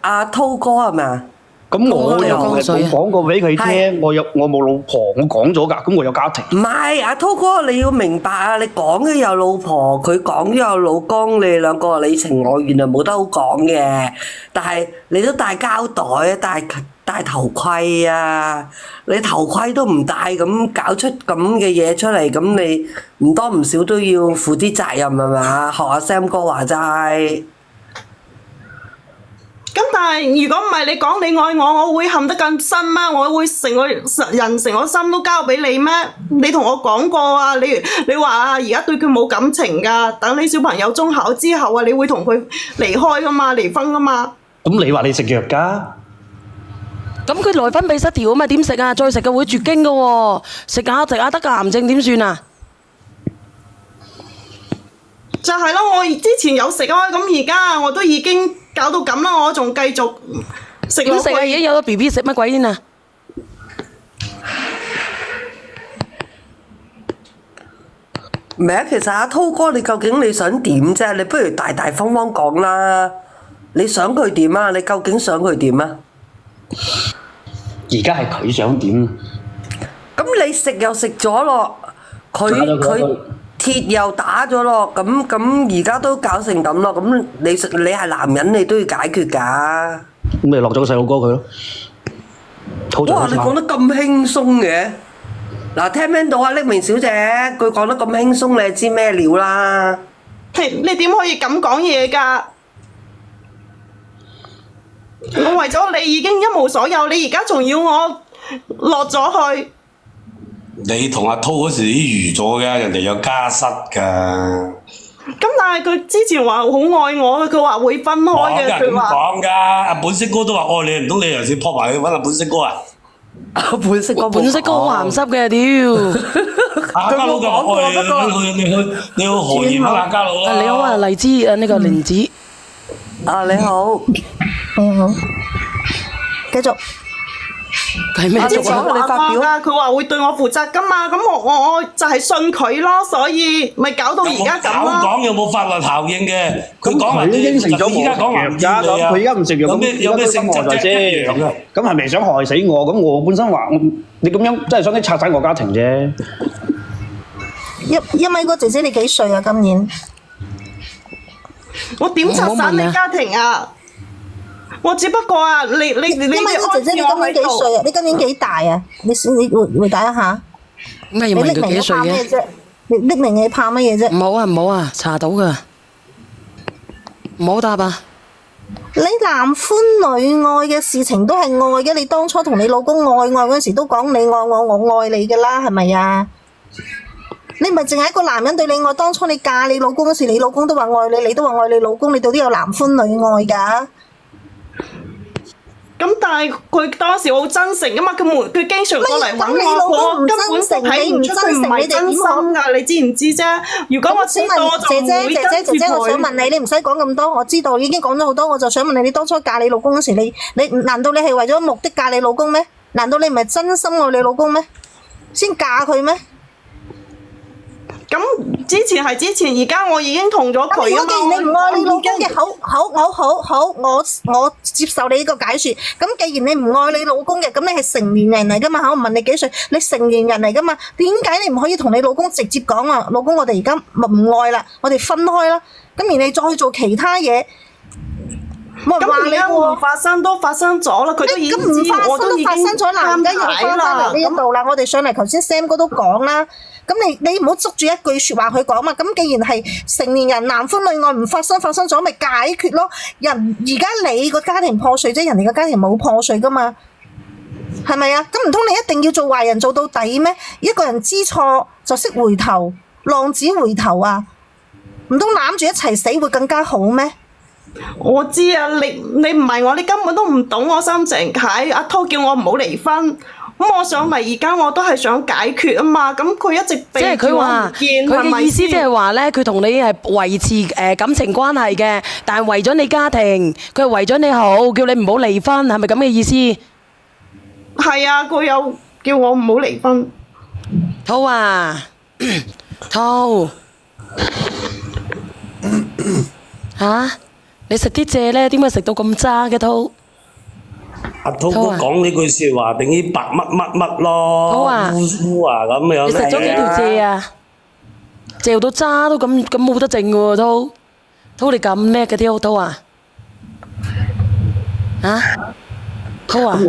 Speaker 6: 阿滔哥係咪啊？
Speaker 3: 咁我又冇講過俾佢聽，
Speaker 6: 係
Speaker 3: 我冇老婆，我講咗㗎，咁我有家庭。
Speaker 6: 唔係，阿滔哥你要明白啊！你講咗有老婆，佢講咗有老公，你兩個你情我願啊，冇得好講嘅。但係你都戴膠袋，戴頭盔啊！你頭盔都唔戴，咁搞出咁嘅嘢出嚟，咁你唔多唔少都要負啲責任係嘛？學阿 Sam 哥話齋。
Speaker 1: 咁但係如果唔係你講你愛我，我會陷得更深咩？我會成個人成個心都交俾你咩？你同我講過啊，你話啊，而家對佢冇感情㗎，等你小朋友中考之後啊，你會同佢離開㗎嘛，離婚㗎嘛。
Speaker 3: 咁你話你食藥㗎？
Speaker 2: 咁佢內分泌失調啊嘛，點食啊？再食嘅會絕經㗎喎，食下得個癌症點算啊？
Speaker 1: 就係咯，我之前有食啊，咁而家我都已經搞到咁啦，我仲繼續食落
Speaker 2: 點食啊？而家
Speaker 1: 去。
Speaker 2: 有咗 B B 食乜鬼先啊？
Speaker 6: 唔係啊，其實阿滔哥，你究竟你想點啫？你不如大大方方講啦。你想佢點啊？你究竟想佢點啊？
Speaker 3: 而家係佢想點？
Speaker 6: 咁你食又食咗咯，佢鐵又打咗咯，咁而家都搞成咁咯，咁你係男人，你都要解決㗎。
Speaker 3: 咁咪落咗個細路哥佢咯。
Speaker 6: 哇！你講得咁輕鬆嘅，嗱聽唔聽到啊？匿名小姐，佢講得咁輕鬆，你就知咩料啦？
Speaker 1: 你點可以咁講嘢㗎？我為咗你已經一無所有，你而家仲要我落咗去？
Speaker 5: 你同阿滔嗰時已預咗嘅，人哋有家室㗎。
Speaker 1: 咁但係佢之前話好愛我，佢話會分開嘅，
Speaker 5: 講㗎，咁
Speaker 1: 佢話。
Speaker 5: 講㗎。阿本色哥都話愛你，唔通你又先撲埋去揾阿本色哥啊？
Speaker 6: 本色哥冇
Speaker 2: 本色哥好鹹濕嘅，屌！
Speaker 5: 阿家佬就話愛你，你去何言啊？阿家佬啊！
Speaker 2: 你好啊，荔枝啊，呢個蓮子。
Speaker 6: 啊你好，
Speaker 7: 你好，繼續。
Speaker 2: 係咩
Speaker 1: 之前
Speaker 2: 族啊？
Speaker 6: 你發表
Speaker 1: 啊，佢話會對我負責噶嘛，咁我就係信佢咯，所以咪搞到而家咁
Speaker 5: 口
Speaker 1: 咯。
Speaker 5: 講有冇法律效應嘅？佢講
Speaker 3: 佢
Speaker 5: 話
Speaker 3: 應承咗
Speaker 5: 而家講話唔要你啊！
Speaker 3: 佢而家唔食藥，
Speaker 5: 有咩性質啫？一樣嘅。
Speaker 3: 咁係咪想害死我？咁我本身話你咁樣真係想拆散我家庭啫。
Speaker 7: 一米哥姐姐你幾歲啊？今年
Speaker 1: 我點拆散你家庭啊？我只不過啊，你
Speaker 7: 一米哥姐姐你今年幾歲啊？你今年幾大啊？你回答一下。
Speaker 2: 咁啊要問佢幾
Speaker 7: 你匿名你
Speaker 2: 歲嘅？
Speaker 7: 怕咩啫？你匿名你怕乜嘢啫？
Speaker 2: 唔好啊，查到噶，唔好答啊！
Speaker 7: 你男歡女愛嘅事情都係愛嘅，你當初同你老公愛嗰陣時都講你愛我愛你噶啦，係咪啊？你咪淨係一個男人對你愛，當初你嫁你老公嗰時，你老公都話愛你，你都話愛你老公，你到底有男歡女愛㗎？
Speaker 1: 咁但係佢當時好真誠噶嘛，佢經常過嚟揾
Speaker 7: 咁你老
Speaker 1: 我，
Speaker 7: 公唔
Speaker 1: 我根本
Speaker 7: 真誠
Speaker 1: 睇唔出佢唔係真心㗎，你知唔知啫？如果我知
Speaker 7: 請
Speaker 1: 道，我
Speaker 7: 問姐
Speaker 1: 就唔會跟住
Speaker 7: 姐，我想
Speaker 1: 佢。
Speaker 7: 問你，你唔使講咁多，我知道已經講咗好多，我就想問你，你當初嫁你老公嗰時，你難道你係為咗目的嫁你老公咩？難道你唔係真心愛你老公咩？先嫁佢咩？
Speaker 1: 咁之前係之前，而家我已經同咗
Speaker 7: 咁
Speaker 1: 佢啊
Speaker 7: 如果既然你唔愛你老公嘅，
Speaker 1: 我
Speaker 7: 好，我接受你呢個解説。咁既然你唔愛你老公嘅，咁你係成年人嚟噶嘛？我問你幾歲？你成年人嚟噶嘛？點解你唔可以同你老公直接講啊？老公，我哋而家唔愛啦，我哋分開啦。咁而你再去做其他嘢，冇人話
Speaker 1: 咁而家
Speaker 7: 你喎
Speaker 1: 唔發生都發生咗啦，佢都已經
Speaker 7: 咁唔發
Speaker 1: 知，我
Speaker 7: 生都
Speaker 1: 已經
Speaker 7: 發生咗啦，而家又翻返嚟呢一度啦。我哋上嚟頭先 Sam 哥都講啦，咁你唔好捉住一句説話去講嘛。咁既然係成年人男歡女愛唔發生咗，咪解決咯。而家你個家庭破碎啫，人哋個家庭冇破碎噶嘛，係咪啊？咁唔通你一定要做壞人做到底咩？一個人知錯就識回頭，浪子回頭啊！唔通攬住一齊死會更加好咩？
Speaker 1: 我知啊，你唔係我，你根本都唔懂我心情。係阿滔叫我唔好離婚，咁我上嚟而家我都係想解決啊嘛。咁佢一直
Speaker 2: 即係
Speaker 1: 避住我唔
Speaker 2: 佢話，
Speaker 1: 見，
Speaker 2: 佢
Speaker 1: 係咪
Speaker 2: 嘅意思即
Speaker 1: 先？
Speaker 2: 係話咧，佢同你係維持感情關係嘅，但係為咗你家庭，佢係為咗你好，叫你唔好離婚，係咪咁嘅意思？
Speaker 1: 係啊，佢有叫我唔好離婚。
Speaker 2: 好啊，濤嚇，你食啲蔗咧，點解食到咁渣嘅濤？
Speaker 5: 阿滔哥講呢句説話，等於白乜乜乜咯，
Speaker 2: 好啊
Speaker 5: 烏啊咁樣。
Speaker 2: 你食咗幾條蔗啊？嚼到渣都咁冇得剩喎，濤你咁叻嘅濤啊？啊？濤啊？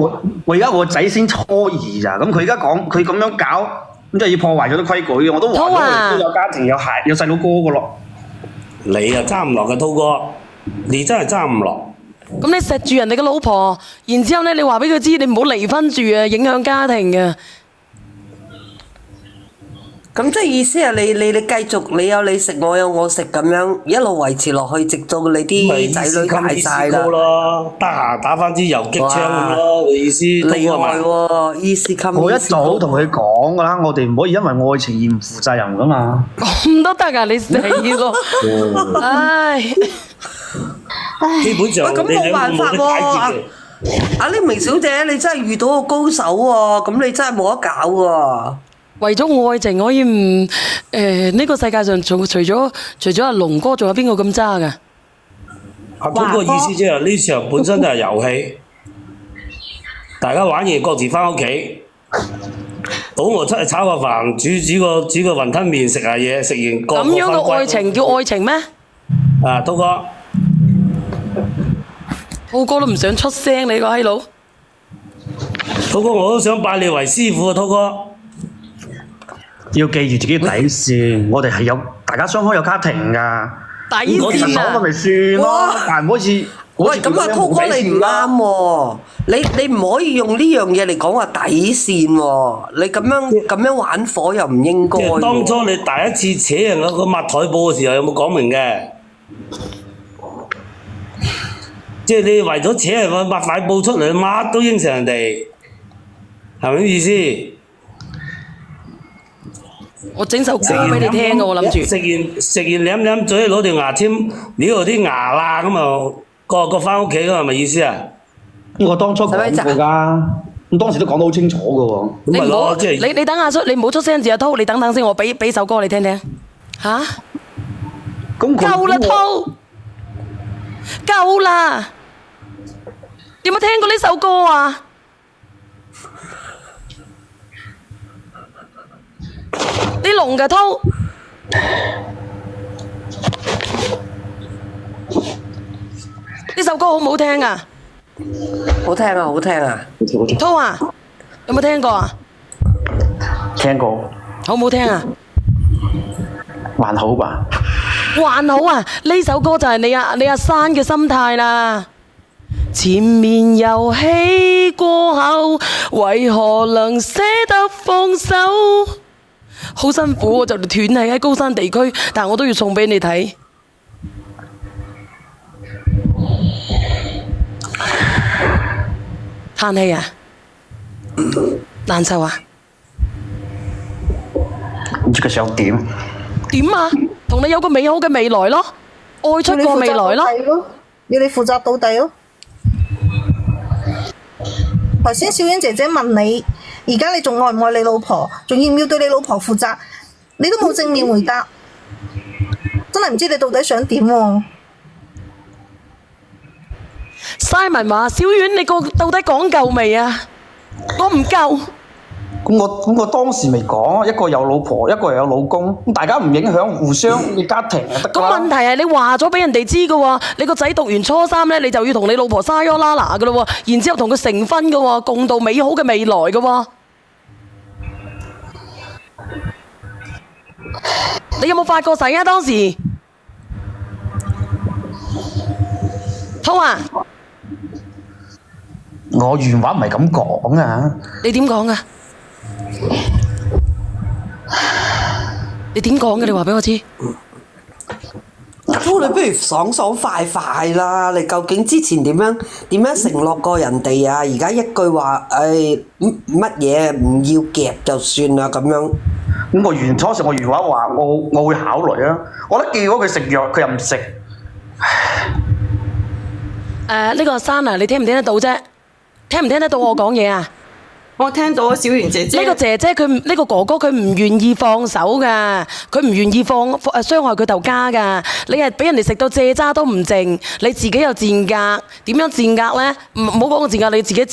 Speaker 3: 我而家我仔先初二咋，咁佢而家講佢咁樣搞，咁就要破壞咗啲規矩。我都話咗佢都有家庭有細佬哥噶咯。
Speaker 5: 你啊爭唔落嘅滔哥，你真係爭唔落。
Speaker 2: 咁你錫住人哋嘅老婆，然之後咧，你話俾佢知，你唔好離婚住啊，影響家庭嘅。
Speaker 6: 咁即係意思係你繼續你有你食，我有我食咁樣一路維持落去，直到你啲仔女大晒啦。
Speaker 5: 咯，得閒打翻支游擊槍咁咯，你意思？
Speaker 6: 厲害喎，easy come。
Speaker 3: 我一早同佢講噶啦，我哋唔可以因為愛情而唔負責任噶嘛。
Speaker 2: 咁都得㗎，你死咯！唉，
Speaker 5: 基本上
Speaker 6: 咁冇辦法喎。阿呢明小姐，你真係遇到個高手喎，咁你真係冇得搞喎。
Speaker 2: 為咗愛情可以唔呢個世界上除咗阿龍哥，仲有邊個咁渣㗎？
Speaker 5: 阿滔哥意思即係呢場本身就係遊戲，大家玩完各自翻屋企，倒我出去炒個飯，煮個雲吞麵食下嘢，食完各
Speaker 2: 咁樣嘅愛情叫愛情咩？
Speaker 5: 啊，滔哥，
Speaker 2: 滔哥都唔想出聲，你個閪佬。
Speaker 5: 滔哥我都想拜你為師傅啊，滔哥。
Speaker 3: 要記住自己底線，我哋係有大家雙方有家庭㗎。
Speaker 2: 底
Speaker 3: 我
Speaker 2: 線啊！
Speaker 3: 講咪算咯，但係唔好似
Speaker 6: 喂，咁啊，滔哥你唔啱喎，你唔可以用呢樣嘢嚟講話底線喎，你咁樣玩火又唔應該
Speaker 5: 即係
Speaker 6: 喎。
Speaker 5: 當初你第一次扯人嗰個抹台布嘅時候，有冇講明嘅？即係你為咗扯人個抹台布出嚟，乜都應承人哋，係咪咁意思？
Speaker 2: 我整首歌俾你聽嘅，我諗住。
Speaker 5: 食完舐舐嘴，攞條牙籤撩到啲牙啦，咁啊個翻屋企咁係咪意思啊？
Speaker 3: 我當初講過㗎，咁當時都講得好清楚㗎喎。
Speaker 2: 你唔好，
Speaker 5: 即係
Speaker 2: 你等下你唔好出聲住阿濤，你等等先，我俾首歌你聽聽。吓？
Speaker 3: 咁
Speaker 2: 夠啦，濤，夠啦！有冇聽過呢首歌啊？啲聾嘅濤，呢首歌好唔好聽啊？
Speaker 6: 好聽啊，好聽啊！
Speaker 2: 濤啊，有冇聽過啊？
Speaker 3: 聽過，
Speaker 2: 好唔好聽啊？
Speaker 3: 還好吧。
Speaker 2: 還好啊！呢首歌就係你阿珊嘅心態啦。前面遊戲過後，為何能捨得放手？好辛苦，我就斷氣喺高山地區，但我都要送俾你睇。嘆氣啊？難受啊？
Speaker 3: 唔知佢想點？
Speaker 2: 點啊？同你有個美好嘅未來咯，愛出個未來咯。
Speaker 7: 要你負責到底咯。頭先小婉姐姐問你，而家你仲愛唔愛你老婆？仲要唔要對你老婆負責？你都冇正面回答，真係唔知你到底想點喎。
Speaker 2: Simon 話：小婉，你到底講夠未啊？我唔夠。
Speaker 3: 咁我當時未講，一個有老婆，一個又有老公，咁大家唔影響互相嘅家庭就得㗎啦。
Speaker 2: 咁問題係你話咗俾人哋知㗎喎，你個仔讀完初三咧，你就要同你老婆沙喲啦啦㗎咯喎，然之後同佢成婚㗎喎，共度美好嘅未來㗎喎。你有冇發過誓啊？當時，濤啊，
Speaker 3: 我原話唔係咁講啊。
Speaker 2: 你點講㗎？你點講嘅？你話俾我知。
Speaker 6: 阿濤，你不如爽爽快快啦！你究竟之前點樣承諾過人哋啊？而家一句話，乜嘢唔要夾就算啦咁樣。
Speaker 3: 咁初時我原話話我會考慮啊，我都叫咗佢食藥，佢又唔食。
Speaker 2: 呢個珊啊，你聽唔聽得到啫？聽唔聽得到我講嘢啊？
Speaker 1: 我聽到小圓姐姐
Speaker 2: 呢個姐姐佢呢個哥哥佢唔願意放手噶，佢唔願意傷害佢頭家噶。你係俾人哋食到蔗渣都唔剩，你自己又賤格，點樣賤格呢？唔好講個賤格，你自己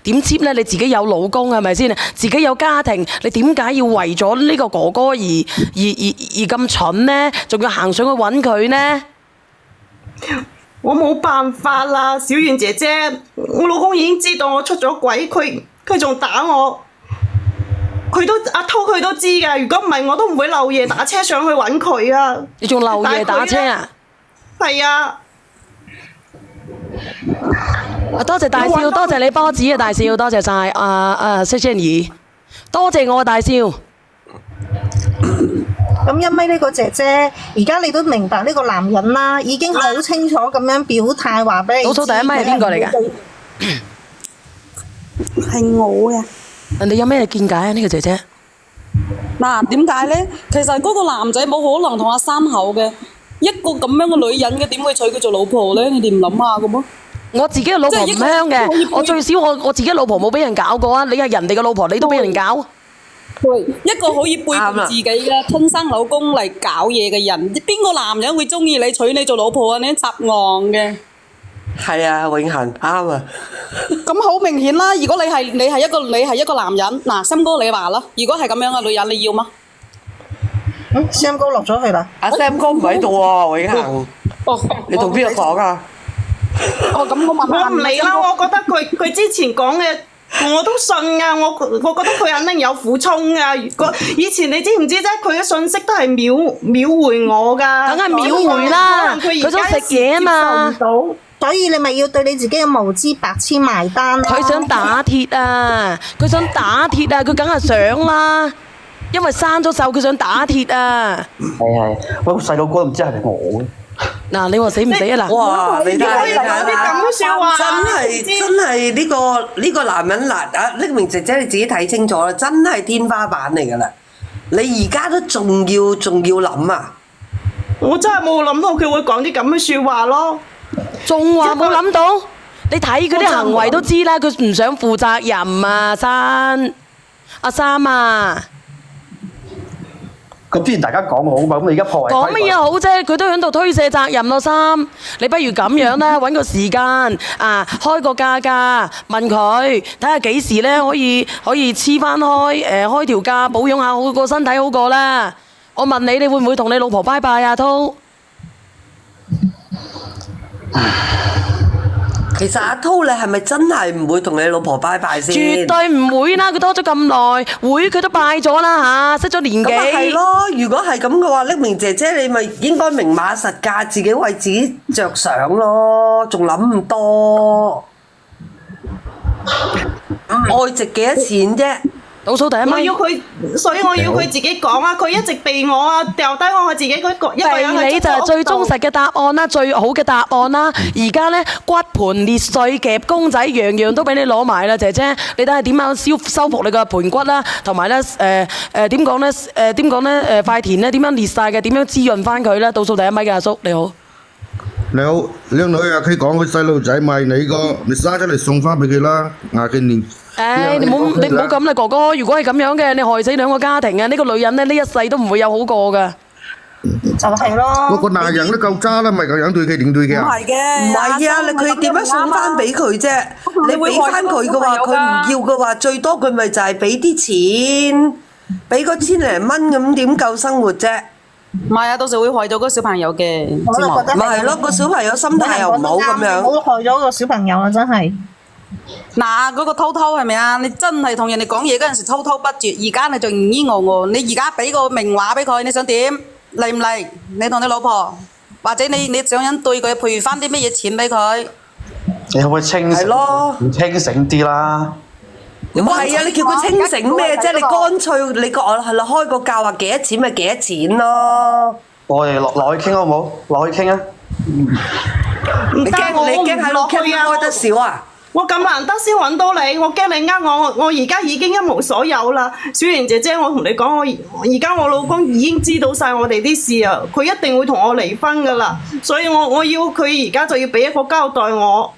Speaker 2: 點呢？你自己有老公係咪先？自己有家庭，你點解要為咗呢個哥哥而咁蠢呢？仲要行上去揾佢呢？
Speaker 1: 我冇辦法啦，小圓姐姐，我老公已經知道我出咗軌，佢仲打我，阿滔佢都知㗎。如果唔係，我都唔會漏夜打車上去揾佢啊！
Speaker 2: 你仲漏夜打車啊？
Speaker 1: 係啊！
Speaker 2: 多謝大少，多謝你波子啊，大少，多謝晒謝謝你，多謝我啊，大少。
Speaker 7: 咁一咪呢個姐姐，而家你都明白呢個男人啦，已經好清楚咁樣表態話俾你知。
Speaker 2: 倒數第一咪係邊個嚟㗎？
Speaker 8: 係我呀。
Speaker 2: 人哋有咩見解啊？呢個姐姐
Speaker 8: 嗱，點解呢？其實嗰個男仔冇可能同阿三口嘅，一個咁樣嘅女人嘅，點會娶佢做老婆呢？你哋唔諗下嘅咩？
Speaker 2: 我自己嘅老婆唔香嘅，我最少我自己老婆冇俾人搞過啊！你係人哋嘅老婆，你都俾人搞。
Speaker 8: 一個可以背叛自己嘅親生老公嚟搞嘢嘅人，邊個男人會中意你娶你做老婆啊？你雜戇嘅。
Speaker 6: 係啊，永恆啱啊。
Speaker 8: 咁好明顯啦！如果你係一個男人，嗱，森哥你話啦，如果係咁樣嘅女人，你要嗎
Speaker 7: ？Sam 哥落咗去啦。
Speaker 6: 阿 Sam 哥唔喺度喎，永恆。
Speaker 8: 哦，
Speaker 6: 你同邊個講啊？
Speaker 8: 哦，咁我問下。
Speaker 1: 我唔理啦，我覺得佢之前講嘅。我都信啊！我覺得佢肯定有苦衷啊！如果以前你知唔知啫？佢嘅信息都係秒回我㗎，
Speaker 2: 梗係秒回啦！佢想食嘢啊嘛，
Speaker 7: 所以你咪要對你自己嘅無知白痴埋單咯。
Speaker 2: 佢想打鐵啊！佢梗係想啦，因為生咗手，佢想打鐵啊！
Speaker 3: 係，喂，細佬哥都唔知係咪我嘅。
Speaker 2: 嗱，你話死唔死啊？嗱，
Speaker 6: 哇！你睇
Speaker 1: 講啲咁嘅説話，
Speaker 6: 真係呢個男人嗱啊！匿名姐姐你自己睇清楚啦，真係天花板嚟㗎啦！你而家都仲要諗啊！
Speaker 1: 我真係冇諗到佢會講啲咁嘅説話咯。
Speaker 2: 仲話冇諗到？你睇佢啲行為都知啦，佢唔想負責任啊，阿三啊！
Speaker 3: 咁之前大家講好嘛，咁你而家破壞規矩。
Speaker 2: 講乜嘢好啫？佢都喺度推卸責任咯，三。你不如咁樣啦，揾個時間啊，開個價問佢，睇下幾時咧可以黐翻開條價，保養下好個身體好過啦。我問你，你會唔會同你老婆拜拜啊，滔？
Speaker 6: 其實阿滔，你係咪真係唔會同你老婆拜拜先？
Speaker 2: 絕對唔會啦！佢拖咗咁耐，會佢都拜咗啦嚇，識咗年幾。
Speaker 6: 咁咪係咯，如果係咁嘅話，匿名姐姐你咪應該明碼實價，自己為自己着想咯，仲諗咁多？愛值幾多錢啫？
Speaker 2: 倒數第一咪。
Speaker 1: 所以我要佢自己講啊！佢一直避我啊，掉低我自己一個人去
Speaker 2: 避你就係最忠實嘅答案啦，最好嘅答案啦。而家呢，骨盤裂碎夾公仔，樣樣都俾你攞埋啦，姐姐。你睇下點樣修復你個盤骨啦，同埋呢點講呢？塊田呢點樣裂晒嘅？點樣滋潤翻佢呢？倒數第一咪嘅阿叔你好。
Speaker 9: 你好，靚女啊！佢講佢細路仔賣你個，你生出嚟送翻俾佢啦，牙佢年。
Speaker 2: 你唔好咁啦，哥哥。如果係咁樣嘅，你害死兩個家庭啊！呢個女人呢，呢一世都唔會有好過噶。
Speaker 7: 就係咯。
Speaker 9: 嗰個男人都夠渣啦，咪咁樣對佢點對佢啊？
Speaker 8: 唔係嘅，
Speaker 6: 唔係啊！佢點樣送翻俾佢啫？你俾翻佢嘅話，佢唔要嘅話，最多佢咪就係俾啲錢，俾個千零蚊咁，點夠生活啫？
Speaker 8: 唔係啊，到時會害咗嗰個小朋友嘅。
Speaker 7: 我就覺得
Speaker 6: 咪係咯，個小朋友心態又唔好咁樣。
Speaker 7: 唔好害咗個小朋友啊！真係。
Speaker 8: 嗱，嗰個滔滔係咪啊？你真係同人哋講嘢嗰陣時滔滔不絕，而家你就咿咿我我。你而家俾個名話俾佢，你想點？嚟唔嚟？你同你老婆，或者你想人對佢賠翻啲乜嘢錢俾佢？
Speaker 3: 你可唔可以清醒？清醒啲啦！
Speaker 6: 唔係啊！你叫佢清醒咩啫？你乾脆你開個價話幾多錢咪幾多錢咯。
Speaker 3: 我哋落去傾好唔好？落去傾啊！
Speaker 6: 你驚喺度傾開得少啊？
Speaker 1: 我咁難得先揾到你，我驚你呃我而家已經一無所有啦。小圓姐姐，我同你講，我而家我老公已經知道晒我哋啲事啊，佢一定會同我離婚噶啦，所以我要佢而家就要俾一個交代我。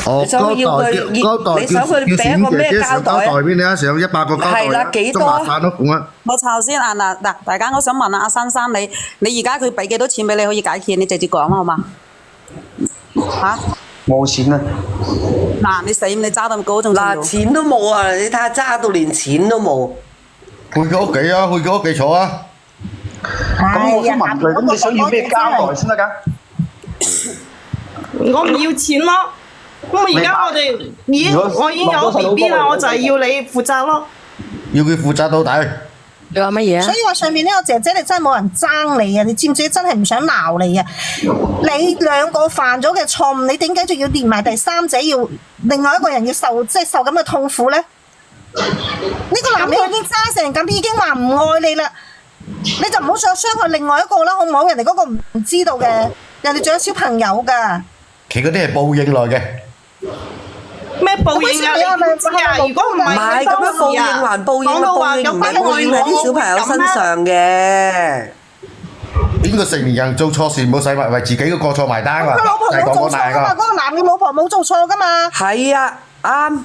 Speaker 9: 哦，
Speaker 6: 你想要佢
Speaker 9: 交代
Speaker 6: 你想佢俾一個咩交代啊
Speaker 9: 交代俾你啊？上100個交代啊，
Speaker 6: 係啦幾多
Speaker 9: 都麻煩咯，講啊。
Speaker 8: 我抄先啊嗱，大家我想問下阿珊珊，你而家佢俾幾多錢俾你可以解決？你直接講好嘛？嚇？
Speaker 3: 冇錢啊！
Speaker 8: 嗱，你死你揸咁高仲
Speaker 6: 嗱，錢都冇啊！你睇下揸到連錢都冇。
Speaker 9: 去佢屋企啊，去佢屋企坐啊。
Speaker 3: 咁我想問佢，咁你想要咩交代先得㗎？
Speaker 1: 我唔要錢咯。咁而家我哋我已經有 BB 啦，我就係要你負責咯。
Speaker 9: 要佢負責到底。
Speaker 2: 你話乜嘢啊
Speaker 7: 所？以話上面呢個姐姐你真係冇人爭你啊！你知唔知真係唔想鬧你啊？你兩個犯咗嘅錯誤，你點解仲要連埋第三者要另外一個人要受受咁嘅痛苦咧？呢個男人已經揸成咁，已經話唔愛你啦，你就唔好再傷害另外一個啦，好唔好？人哋嗰個唔知道嘅，人哋仲有小朋友㗎。
Speaker 9: 佢嗰啲係報應來嘅。
Speaker 1: 咩報應啊？你唔知啊？如果唔係佢當時
Speaker 6: 報應還報應，
Speaker 1: 講到話
Speaker 6: 報應唔係
Speaker 1: 有不愛
Speaker 6: 報應喺啲小朋友身上嘅。
Speaker 9: 邊個成年人做錯事冇使為自己嘅過錯埋單㗎？
Speaker 7: 佢老婆
Speaker 9: 就係講
Speaker 7: 冇做錯㗎嘛，
Speaker 9: 嗰大個。
Speaker 7: 嗰個男嘅老婆冇做錯㗎嘛。
Speaker 6: 係啊，啱。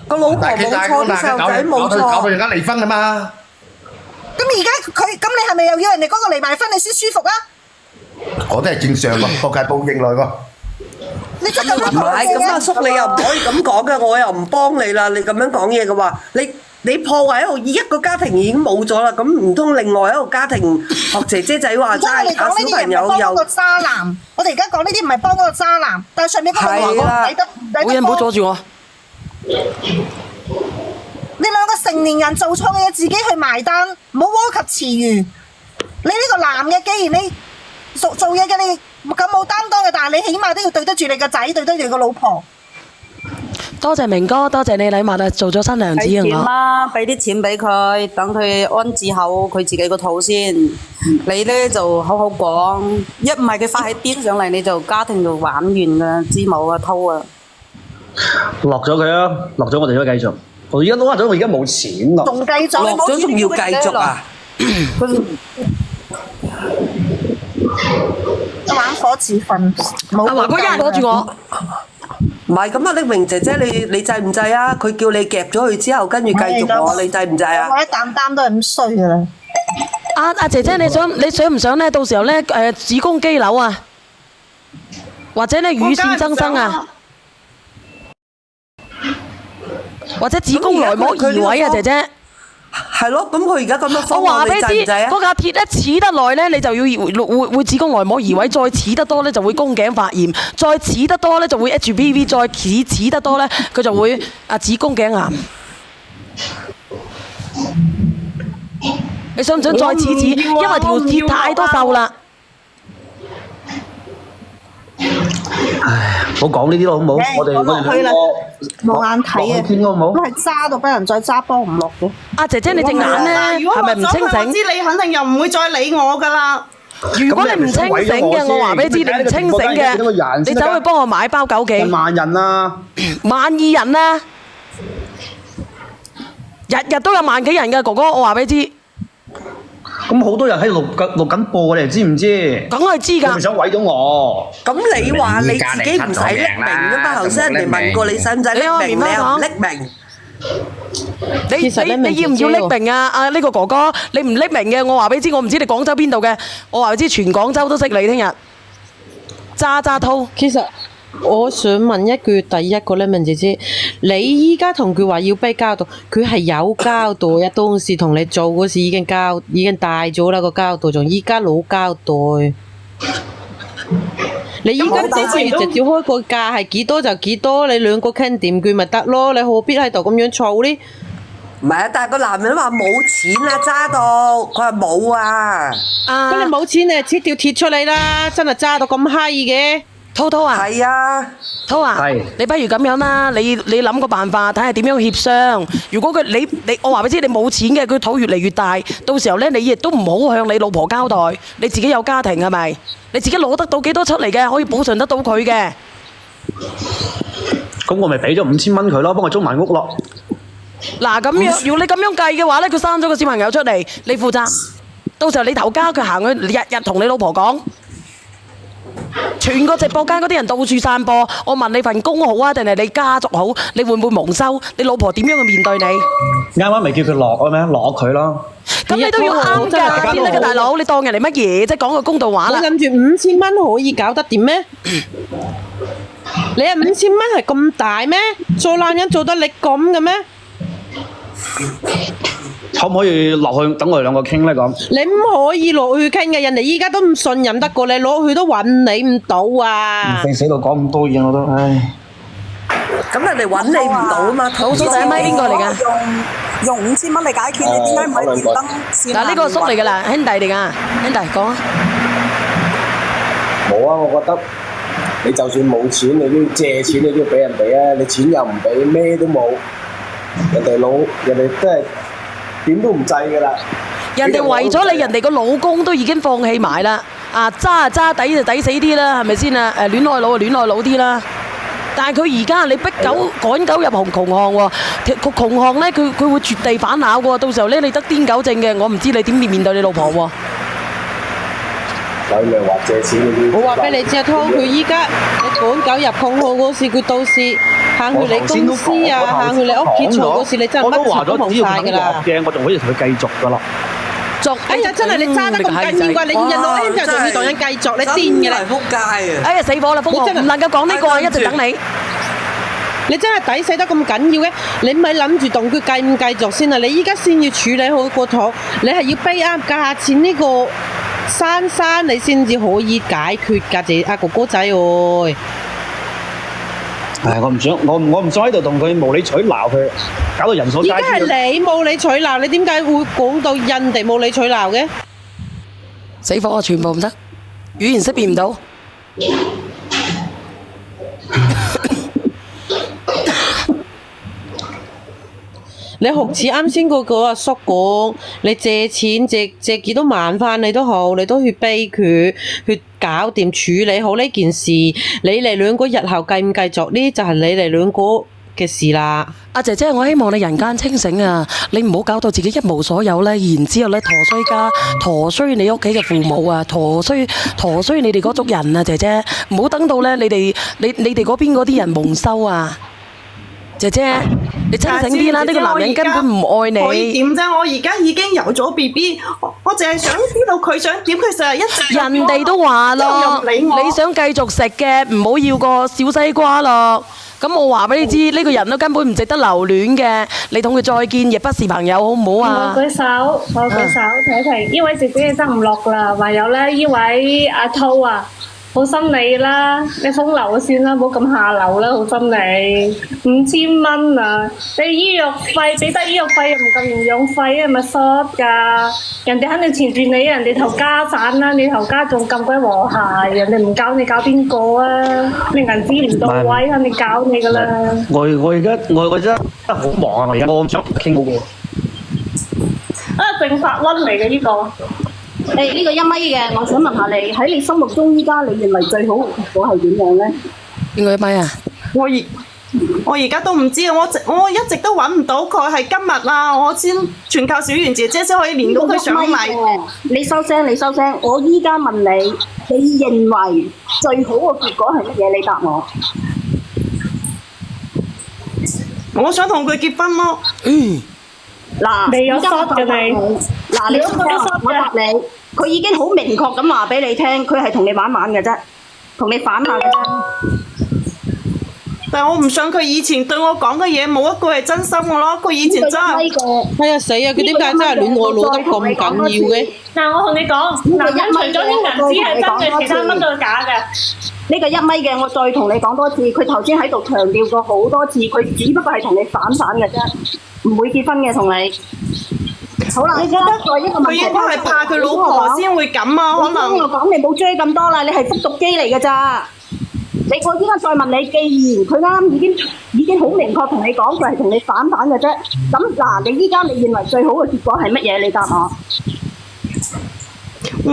Speaker 6: 個老婆冇錯，啲細路仔冇錯。
Speaker 9: 搞到而家離婚啊嘛！
Speaker 7: 咁而家佢咁，你係咪又要人哋嗰個離埋婚你先舒服啊？
Speaker 9: 嗰啲係正常㗎，國界報應來㗎。
Speaker 7: 你真係
Speaker 6: 唔係咁，阿叔你又唔可以咁講嘅，我又唔幫你啦。你咁樣講嘢嘅話，你破壞一個家庭已經冇咗啦，咁唔通另外一個家庭學姐姐仔話
Speaker 7: 而家我哋
Speaker 6: 齋，阿
Speaker 7: 講呢啲
Speaker 6: 小朋友
Speaker 7: 人唔係幫嗰
Speaker 6: 又
Speaker 7: 個渣男，我哋而家講呢啲唔係幫嗰個渣男，但係上面嗰個老婆
Speaker 6: 係啦
Speaker 7: 抵得
Speaker 2: 好人唔好阻住我。
Speaker 7: 你兩個成年人做錯嘅嘢自己去埋單，唔好禍及池魚。你呢個男嘅，既然你做嘢嘅你咁冇擔當嘅，但係你起碼都要對得住你個仔，對得住你個老婆。
Speaker 2: 多謝明哥，多謝你禮物啊，做咗新娘子
Speaker 8: 俾錢
Speaker 2: 啊
Speaker 8: 啦，俾啲錢俾佢，等佢安置好佢自己個肚先。你咧就好好講，一唔係佢發起癲上嚟，你就家庭就玩完㗎，知冇啊，偷啊！
Speaker 3: 落咗佢啊！落咗我哋都繼續。我而家都話咗，我而家冇錢咯。
Speaker 7: 仲繼續，
Speaker 6: 落咗仲要繼續啊！
Speaker 7: 玩火自焚，冇
Speaker 2: 阿華哥一人攞住我。
Speaker 6: 唔係咁啊，匿名姐姐你制唔制啊？佢叫你夾咗佢之後，跟住繼續喎，你制唔制啊？
Speaker 7: 我一擔擔都係咁衰噶啦。
Speaker 2: 阿姐姐，你想唔想咧？到時候咧子宮肌瘤啊，或者咧乳腺增生啊，或者子宮內膜移位啊，姐姐。
Speaker 6: 係咯，咁佢而家咁樣
Speaker 2: 我
Speaker 6: 方案，
Speaker 2: 話俾你知，
Speaker 6: 你制唔制啊？
Speaker 2: 嗰架鐵咧黐得耐咧，你就要會子宮內膜移位，再黐得多咧就會宮頸發炎，再黐得多咧就會 HPV， 再黐得多咧佢就會子宮頸癌。你想唔想再黐？因為條鐵太多銹啦。
Speaker 3: 唉，唔好講呢啲咯，好唔好？我哋
Speaker 7: 落去啦，冇眼睇啊！
Speaker 3: 落去傾好唔好？
Speaker 7: 都係揸到俾人再揸，幫唔落嘅。
Speaker 2: 阿姐姐，你隻眼咧
Speaker 1: 如果
Speaker 2: 係咪唔清
Speaker 1: 我
Speaker 2: 醒？
Speaker 1: 知你肯定又唔會再理我噶啦。
Speaker 2: 如果你唔清醒嘅，我話俾你知，你唔清醒嘅，你走去幫我買包枸杞。
Speaker 3: 萬人啊！
Speaker 2: 萬二人啊！日日都有萬幾人嘅哥哥，我話俾你知。
Speaker 3: 咁好多人喺度錄緊播，你哋知唔知？
Speaker 2: 梗係知㗎。
Speaker 3: 你咪想毀咗我？
Speaker 6: 咁你話你自己唔使匿名㗎嘛？頭先人哋問過你使唔使匿名，你又唔匿名。
Speaker 2: 你要唔要匿名啊？啊呢個哥哥，你唔匿名嘅，我話俾你知，我唔知你廣州邊度嘅，我話俾你知，全廣州都識你聽日。渣滔。
Speaker 10: 其實我想問一句，第一個咧，問姐姐，你依家同佢話要俾交代，佢係有交代啊？當時同你做嗰時已經大咗啦，個交代，仲依家老交代。你依家之前直接開個價係幾多就幾多，你兩個傾掂佢咪得咯？你何必喺度咁樣嘈呢？
Speaker 6: 唔係啊，但係個男人話冇錢啊，揸到佢話冇啊。
Speaker 10: 咁你冇錢你就切條鐵出嚟啦，真係揸到咁閪嘅。
Speaker 2: 滔啊，
Speaker 6: 係啊，
Speaker 2: 滔啊，你不如咁樣啦，你諗個辦法，睇下點樣協商。如果我話俾你知，你冇錢嘅，佢肚越嚟越大，到時候咧你亦都唔好向你老婆交代，你自己有家庭係咪？你自己攞得到幾多出嚟嘅，可以補償得到佢嘅。
Speaker 3: 咁我咪俾咗5000蚊佢咯，幫佢租埋屋咯。
Speaker 2: 嗱咁樣，如果你咁樣計嘅話咧，佢生咗個小朋友出嚟，你負責。到時候你頭家佢行去日日同你老婆講。全個直播間嗰啲人到處散播。我問你份工好啊，定係你家族好？你會唔會蒙羞？你老婆點樣去面對你？
Speaker 3: 啱啱咪叫佢落嘅咩？落佢咯。
Speaker 2: 咁你都要啱㗎，邊得嘅大佬？你當人哋乜嘢？即係講個公道話啦。
Speaker 10: 你諗住5000蚊可以搞得掂咩？你係5000蚊係咁大咩？做男人做得你咁嘅咩？
Speaker 3: 可唔可以落去等我哋兩個傾咧？咁
Speaker 10: 你唔可以落去傾嘅，人哋依家都唔信任得過你，落去都揾你唔到啊！
Speaker 3: 死死到講咁多嘢我都，唉。
Speaker 6: 咁人哋揾你唔到啊嘛，
Speaker 2: 老叔仔咪邊個嚟㗎？
Speaker 8: 用5000蚊嚟解決，你點解唔可以連登線
Speaker 2: 嗱，呢個叔嚟㗎啦，兄弟嚟㗎，兄弟講啊。
Speaker 11: 冇啊，我覺得你就算冇錢，你都要借錢，你都要俾人哋啊！你錢又唔俾，咩都冇，人哋都係點都唔制㗎啦。
Speaker 2: 人哋為咗你，人哋個老公都已經放棄埋啦。啊，揸就揸抵就抵死啲啦，係咪先啊？戀愛腦就戀愛腦啲啦。但係佢而家你逼狗趕狗入窮巷喎，窮巷咧佢會絕地反咬喎。到時候咧你得癲狗症嘅，我唔知你點面對你老婆喎。
Speaker 11: 有咩話借錢嗰啲？
Speaker 10: 我話俾你知啊，湯佢依家你趕狗入窮巷嗰時，佢到時行去你公司啊，行去你屋企嘈嗰時，你真係乜柒都冇晒㗎啦。
Speaker 3: 嘅，我仲可以同佢繼續㗎啦。
Speaker 10: 哎呀，真係你揸得咁緊要啊！你人攞 M 就仲要同人繼續，你癲嘅啦！
Speaker 6: 仆街啊！
Speaker 2: 哎呀死火啦，瘋狂唔能夠講呢個，一直等你。
Speaker 10: 你真係抵死得咁緊要嘅，你咪諗住同佢繼唔繼續先啊！你依家先要處理好個肚，你係要俾啱價錢呢個珊，你先至可以解決㗎，姐阿哥哥仔喎。
Speaker 3: 唉，我唔想喺度同佢無理取鬧佢，搞到人所皆知。
Speaker 10: 而家係你無理取鬧，你點解會講到人哋無理取鬧嘅？
Speaker 2: 死火啊！全部唔得，語言識別唔到。
Speaker 10: 你學似啱先嗰個阿叔講，你借錢借幾多萬翻你都好，你都去逼佢去搞掂處理好呢件事。你哋兩個日後繼唔繼續呢？就係你哋兩個嘅事啦。
Speaker 2: 阿姐姐，我希望你人間清醒啊！你唔好搞到自己一無所有咧，然之後咧陀衰家，陀衰你屋企嘅父母啊，陀衰你哋嗰族人啊！姐姐，唔好等到咧你哋嗰邊嗰啲人蒙羞啊！姐姐，你清醒啲啦！呢個男人根本唔愛你。
Speaker 1: 可以點啫？我而家已經有咗 BB， 我淨係想知道佢想點，佢成日一直
Speaker 2: 人哋都話咯，你想繼續食嘅，唔好要個小西瓜咯。咁我話俾你知，呢個人都根本唔值得留戀嘅。你同佢再見，亦不是朋友，好唔好啊？
Speaker 12: 我舉手睇睇，呢位姐姐爭唔落啦。還有咧，呢位阿濤啊。好心你啦，你風流先啦，唔好咁下流啦，好心你5000蚊啊！你醫藥費俾得醫藥費又唔夠營養費，係咪 short 㗎？人哋肯定纏住你，人哋頭家散啦，你頭家仲咁鬼和諧，人哋唔搞你搞邊個啊？你銀紙唔到位，肯定搞你㗎啦！
Speaker 3: 我而家好忙啊！我而家我唔想傾嗰個。
Speaker 12: 正法溫嚟嘅呢個。
Speaker 13: 呢個1米嘅，我想問下你喺你心目中依家你認為最好嘅結果係點樣咧？
Speaker 2: 邊個1米啊？
Speaker 1: 我而家都唔知啊！我一直都揾唔到佢，係今日啦，我先全靠小圓姐姐先可以連到佢上嚟。
Speaker 13: 你收聲！我依家問你，你認為最好嘅結果係乜嘢？你答我。
Speaker 1: 我想同佢結婚咯。
Speaker 13: 嗱，
Speaker 12: 你有 shot 嘅你。
Speaker 13: 嗱，你我答你，佢已經好明確咁話俾你聽，佢係同你玩嘅啫，同你反下嘅啫。
Speaker 1: 但係我唔想佢以前對我講嘅嘢冇一句係真心嘅咯，佢以前真係。
Speaker 10: 哎呀死啊！佢點解真係戀愛腦得咁緊要嘅？
Speaker 12: 嗱，我同你講，男人除咗啲銀紙係真嘅，其他乜都係假嘅。
Speaker 13: 呢個1米嘅，我再同你講多次，佢頭先喺度強調過好多次，佢只不過係同你反嘅啫，唔會結婚嘅同你。好啦，你覺得佢
Speaker 1: 應該係怕佢老婆先會咁啊？可能
Speaker 13: 我講你冇追咁多啦，你係復讀機嚟㗎咋？我依家再問你，既然佢啱已經好明確同你講，佢係同你反嘅啫。咁嗱，你依家你認為最好嘅結果係乜嘢？你答我。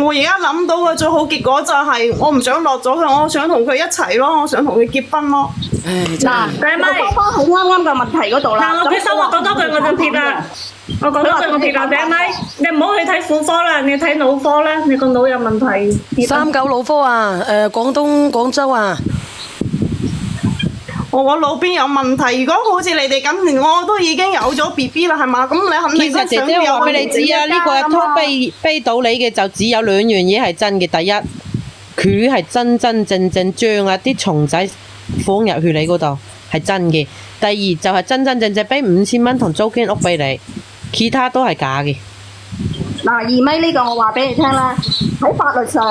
Speaker 1: 我而家諗到嘅最好結果就係我唔想落咗佢，我想同佢一齊咯，我想同佢結婚咯。
Speaker 13: 嗱，佢咪翻返去啱啱嘅問題嗰度啦。
Speaker 12: 嗱，我舉手，我講多句我就撇啦。我講多句我撇啦，第一咪，你唔好去睇婦科啦，你睇腦科啦，你個腦有問題。
Speaker 2: 39腦科啊，廣州啊。
Speaker 1: 我個腦邊有問題？如果好似你哋咁，我都已經有咗 BB 啦，係嘛？咁你肯定
Speaker 10: 其實姐姐話俾你知啊，呢個阿湯悲到你嘅就只有2樣嘢係真嘅。第一，佢係真真正正將啲蟲仔放入去你嗰度係真嘅。第二就係真真正正俾5000蚊同租間屋俾你，其他都係假嘅。
Speaker 13: 嗱，二咪呢個我話俾你聽啦，喺法律上，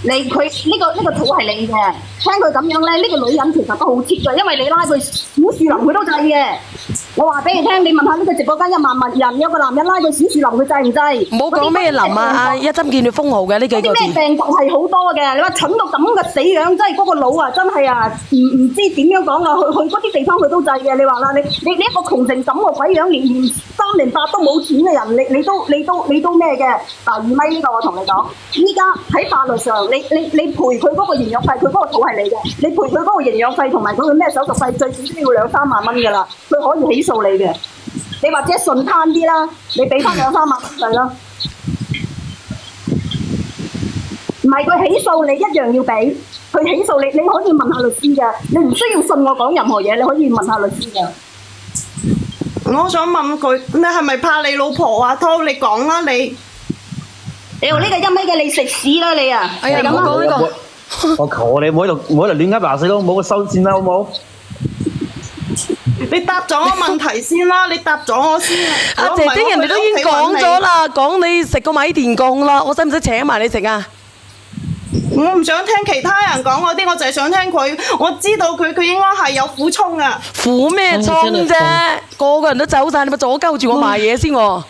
Speaker 13: 佢呢個肚係你嘅，聽佢咁樣咧，呢個女人其實都好貼嘅，因為你拉佢小樹林佢都制嘅。我話俾你聽，你問下呢個直播間1萬人，有個男人拉佢小樹林，佢制唔制？
Speaker 2: 唔好講咩林啊，一針見血封號嘅呢幾個字。
Speaker 13: 嗰啲咩病毒係好多嘅，你話蠢到咁嘅死樣，真係嗰個腦啊，真係啊，唔知點樣講啊，去嗰啲地方佢都制嘅。你話啦，你一個窮成咁個鬼樣，連308都冇錢嘅人，你都咩嘅？嗱，二咪呢個我同你講，依家喺法律上，你賠佢嗰個營養費，佢嗰個肚係你嘅，你賠佢嗰個營養費同埋佢嘅咩手續費，最少都要2-3萬蚊㗎啦，佢可以起訴你嘅。你或者順攤啲啦，你俾翻2-3萬蚊佢啦。唔係佢起訴你一樣要俾，佢起訴你，你可以問下律師嘅，你唔需要信我講任何嘢，你可以問下律師嘅。
Speaker 1: 我想問佢，你係咪怕你老婆啊？湯，你講啦你。
Speaker 13: 你呢個一米嘅你食屎啦你啊！
Speaker 2: 哎呀，唔好講呢個。
Speaker 3: 我求你唔好喺度亂噏廿四咯，唔好收線啦，好唔好？
Speaker 1: 你答咗我問題先啦，你答咗我先。
Speaker 2: 阿姐姐，人哋都已經講咗啦，講你食個米田共啦，我使唔使請埋你食啊？
Speaker 1: 我唔想聽其他人講嗰啲，我就係想聽佢。我知道佢應該係有苦衷啊。
Speaker 2: 苦咩衷啫？個個人都走晒，你咪阻鳩住我賣嘢先喎。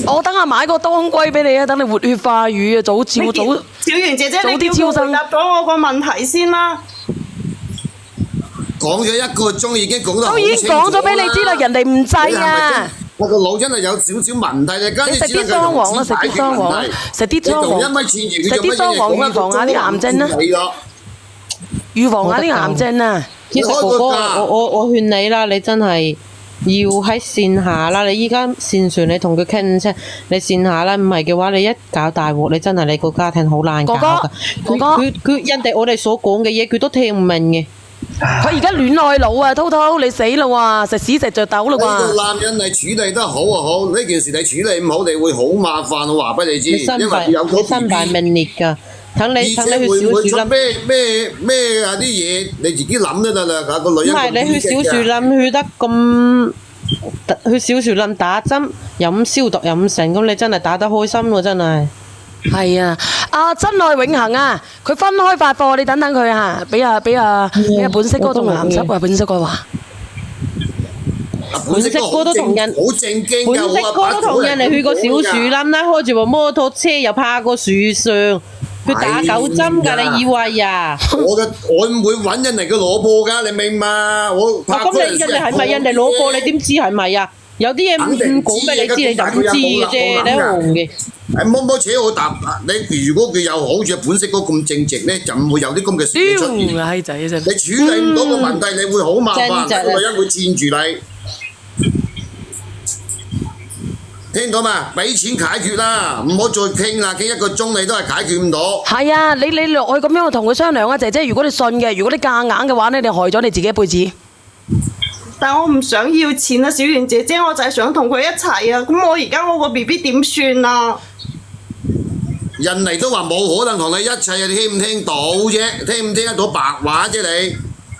Speaker 2: 我等下買個當歸俾你啊，等你活血化瘀啊，早小
Speaker 1: 圓姐姐，
Speaker 2: 早
Speaker 1: 你
Speaker 2: 啲超生。
Speaker 1: 答咗我個問題先啦。
Speaker 4: 講咗1個鐘已經講得好
Speaker 2: 都已經講咗俾你知啦，人哋唔制啊。
Speaker 4: 我個腦真係有少少問題，
Speaker 2: 你食啲雙黃啦，食啲雙黃，食啲雙黃，食啲雙黃預防下啲癌症啦，預防下啲癌症啊。
Speaker 10: 其實哥哥，我勸你啦，你真係要喺線下啦，你依家線上你同佢傾先，你線下啦，唔係嘅話你一搞大鑊，你真係你個家庭好難搞㗎。
Speaker 2: 哥哥，
Speaker 10: 佢人哋我哋所講嘅嘢，佢都聽唔明嘅。
Speaker 2: 佢而家戀愛腦啊，滔滔你死啦喎，食屎食着豆啦喎！
Speaker 4: 呢個男人你處理得好啊好，呢件事你處理唔好，你會好麻煩。我話俾你知，因為佢有咗
Speaker 10: 身敗名裂㗎。等你去小樹林
Speaker 4: 咩啊啲嘢，你自己諗得啦。個女人
Speaker 10: 唔係你去小樹林去得咁，去小樹林打針飲消毒飲成，咁你真係打得開心喎，真係。
Speaker 2: 係啊，阿真愛永恆啊，佢分開發貨，你等等佢啊，俾本色哥同鹹濕啊，本色哥話。
Speaker 10: 本色哥都同人，
Speaker 4: 好正經㗎，
Speaker 10: 本色哥都同人哋去過小樹林啦，開住部摩托車又爬過樹上，佢打9針㗎，你以為啊？
Speaker 4: 我唔會揾人嚟嘅攞貨㗎，你明嘛？
Speaker 10: 咁你人哋係咪人哋攞貨？你點知係咪啊？有啲嘢唔講俾你知，你就唔知嘅啫，你紅嘅。
Speaker 4: 摸扯我答你，如果佢有好似本色哥咁正直咧，就唔會有啲咁嘅事出現。
Speaker 2: 閪仔真。
Speaker 4: 你處理唔到個問題，你會好麻煩，個女人會纏住你。聽到嘛？俾錢解決啦，唔好再傾啦，傾1個鐘你都係解決唔到。
Speaker 2: 係啊，你落去咁樣同佢商量啊，姐姐。如果你信嘅，如果你夾硬嘅話咧，你害咗你自己一輩子。
Speaker 1: 但我唔想要錢啊，小圓姐姐，我就係想同佢一齊啊。咁我而家我個 BB 點算啊？
Speaker 4: 人嚟都話冇可能同你一齊啊！你聽唔聽到啫？聽唔聽得到白話啫你？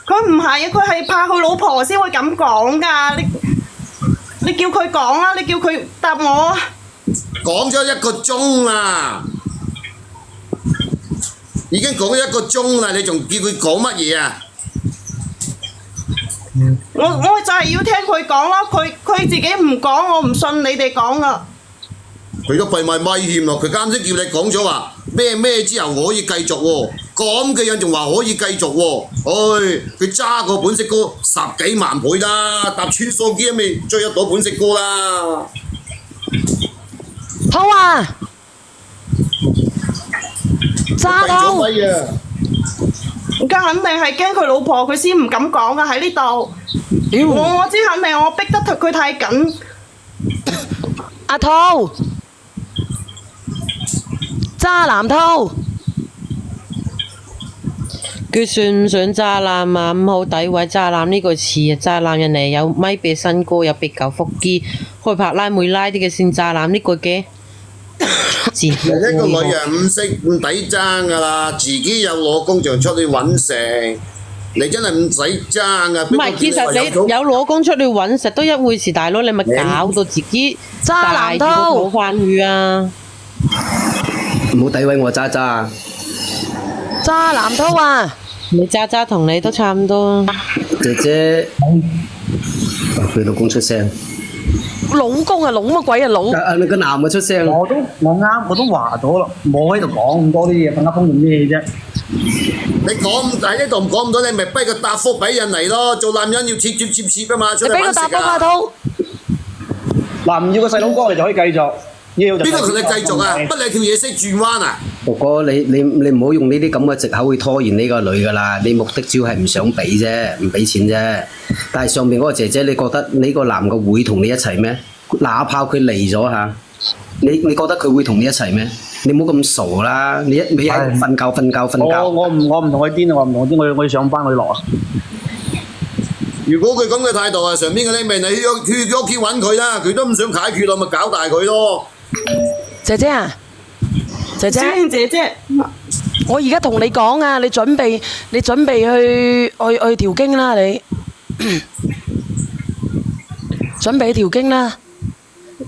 Speaker 1: 佢唔係啊，佢係怕佢老婆先會咁講㗎。你叫佢講啊，你叫佢答我啊。
Speaker 4: 講咗1個鐘啦，已經講咗1個鐘啦，你仲叫佢講乜嘢啊？
Speaker 1: 我就係要聽佢講咯，佢自己唔講，我唔信你哋講噶。
Speaker 4: 佢都閉埋咪添咯，佢啱先叫你講咗話咩之後可以繼續喎，咁嘅人仲話可以繼續喎，佢揸個本色哥10幾萬倍啦，搭穿梭機都未追得到本色哥啦。
Speaker 2: 好啊，揸到。
Speaker 4: 跛啊！
Speaker 1: 而家肯定係驚佢老婆，佢先唔敢講噶喺呢度。我知肯定，我逼得佢太緊。
Speaker 2: 阿兔，渣男兔，
Speaker 10: 佢算唔算渣男啊？唔好詆毀渣男呢個詞啊！渣男人哋有米鼻身高，有鼻嚿腹肌，開拍拉妹拉啲嘅先渣男呢個嘅。
Speaker 4: 一個女人唔抵爭噶啦，自己有攞工就出去揾食，你真係唔使爭噶。
Speaker 10: 唔係，其實你有攞工出去揾食都一回事，大佬你咪搞到自己
Speaker 2: 渣男
Speaker 10: 都冇飯魚啊！
Speaker 3: 唔好詆毀我渣渣啊！
Speaker 2: 渣男兔啊！
Speaker 10: 你渣渣同你都差唔多。
Speaker 3: 姐姐，佢老公出聲。
Speaker 2: 老公啊，老乜鬼啊老？
Speaker 3: 你個男嘅出聲。
Speaker 11: 我都話咗咯，冇喺度講咁多啲嘢，瞓得風做咩啫？
Speaker 4: 你講喺呢度唔講咁多，你咪俾個答覆俾人嚟咯。做男人要貼噶嘛，出嚟
Speaker 2: 你俾個答覆阿兔。
Speaker 3: 嗱，唔要個細佬哥，你就可以繼續。要就
Speaker 4: 邊個同你繼續啊？不你條嘢識轉彎啊？
Speaker 3: 哥哥，你唔好用呢啲咁嘅藉口去拖延呢個女噶啦，你目的主要係唔想俾啫，唔俾錢啫。但係上面嗰個姐姐，你覺得呢個男嘅會同你一齊咩？哪怕佢嚟咗嚇，你覺得佢會同你一齊咩？你唔好咁傻啦！你喺瞓覺。我唔同佢癲，我要上班，我要落啊！
Speaker 4: 如果佢咁嘅態度啊，上邊嗰啲咪你去屋企揾佢啦，佢都唔想解決咯，咪搞大佢咯。
Speaker 2: 姐姐啊，姐姐，我而家同你講啊，你準備去調經啦，你準備去調經啦。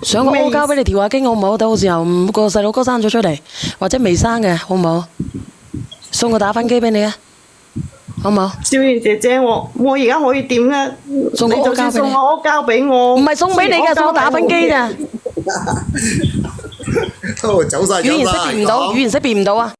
Speaker 2: 想個阿膠俾你調下經好唔好？到時候個細佬哥生咗出嚟，或者未生嘅，好唔好？送個打分機俾你啊，好唔好？
Speaker 1: 小賢姐姐，我而家可以點咧？
Speaker 2: 送個阿膠俾你。
Speaker 1: 送個阿膠俾我。
Speaker 2: 唔係送俾你嘅，送個打分機咋。
Speaker 4: 都走晒。
Speaker 2: 語言識別唔到啊！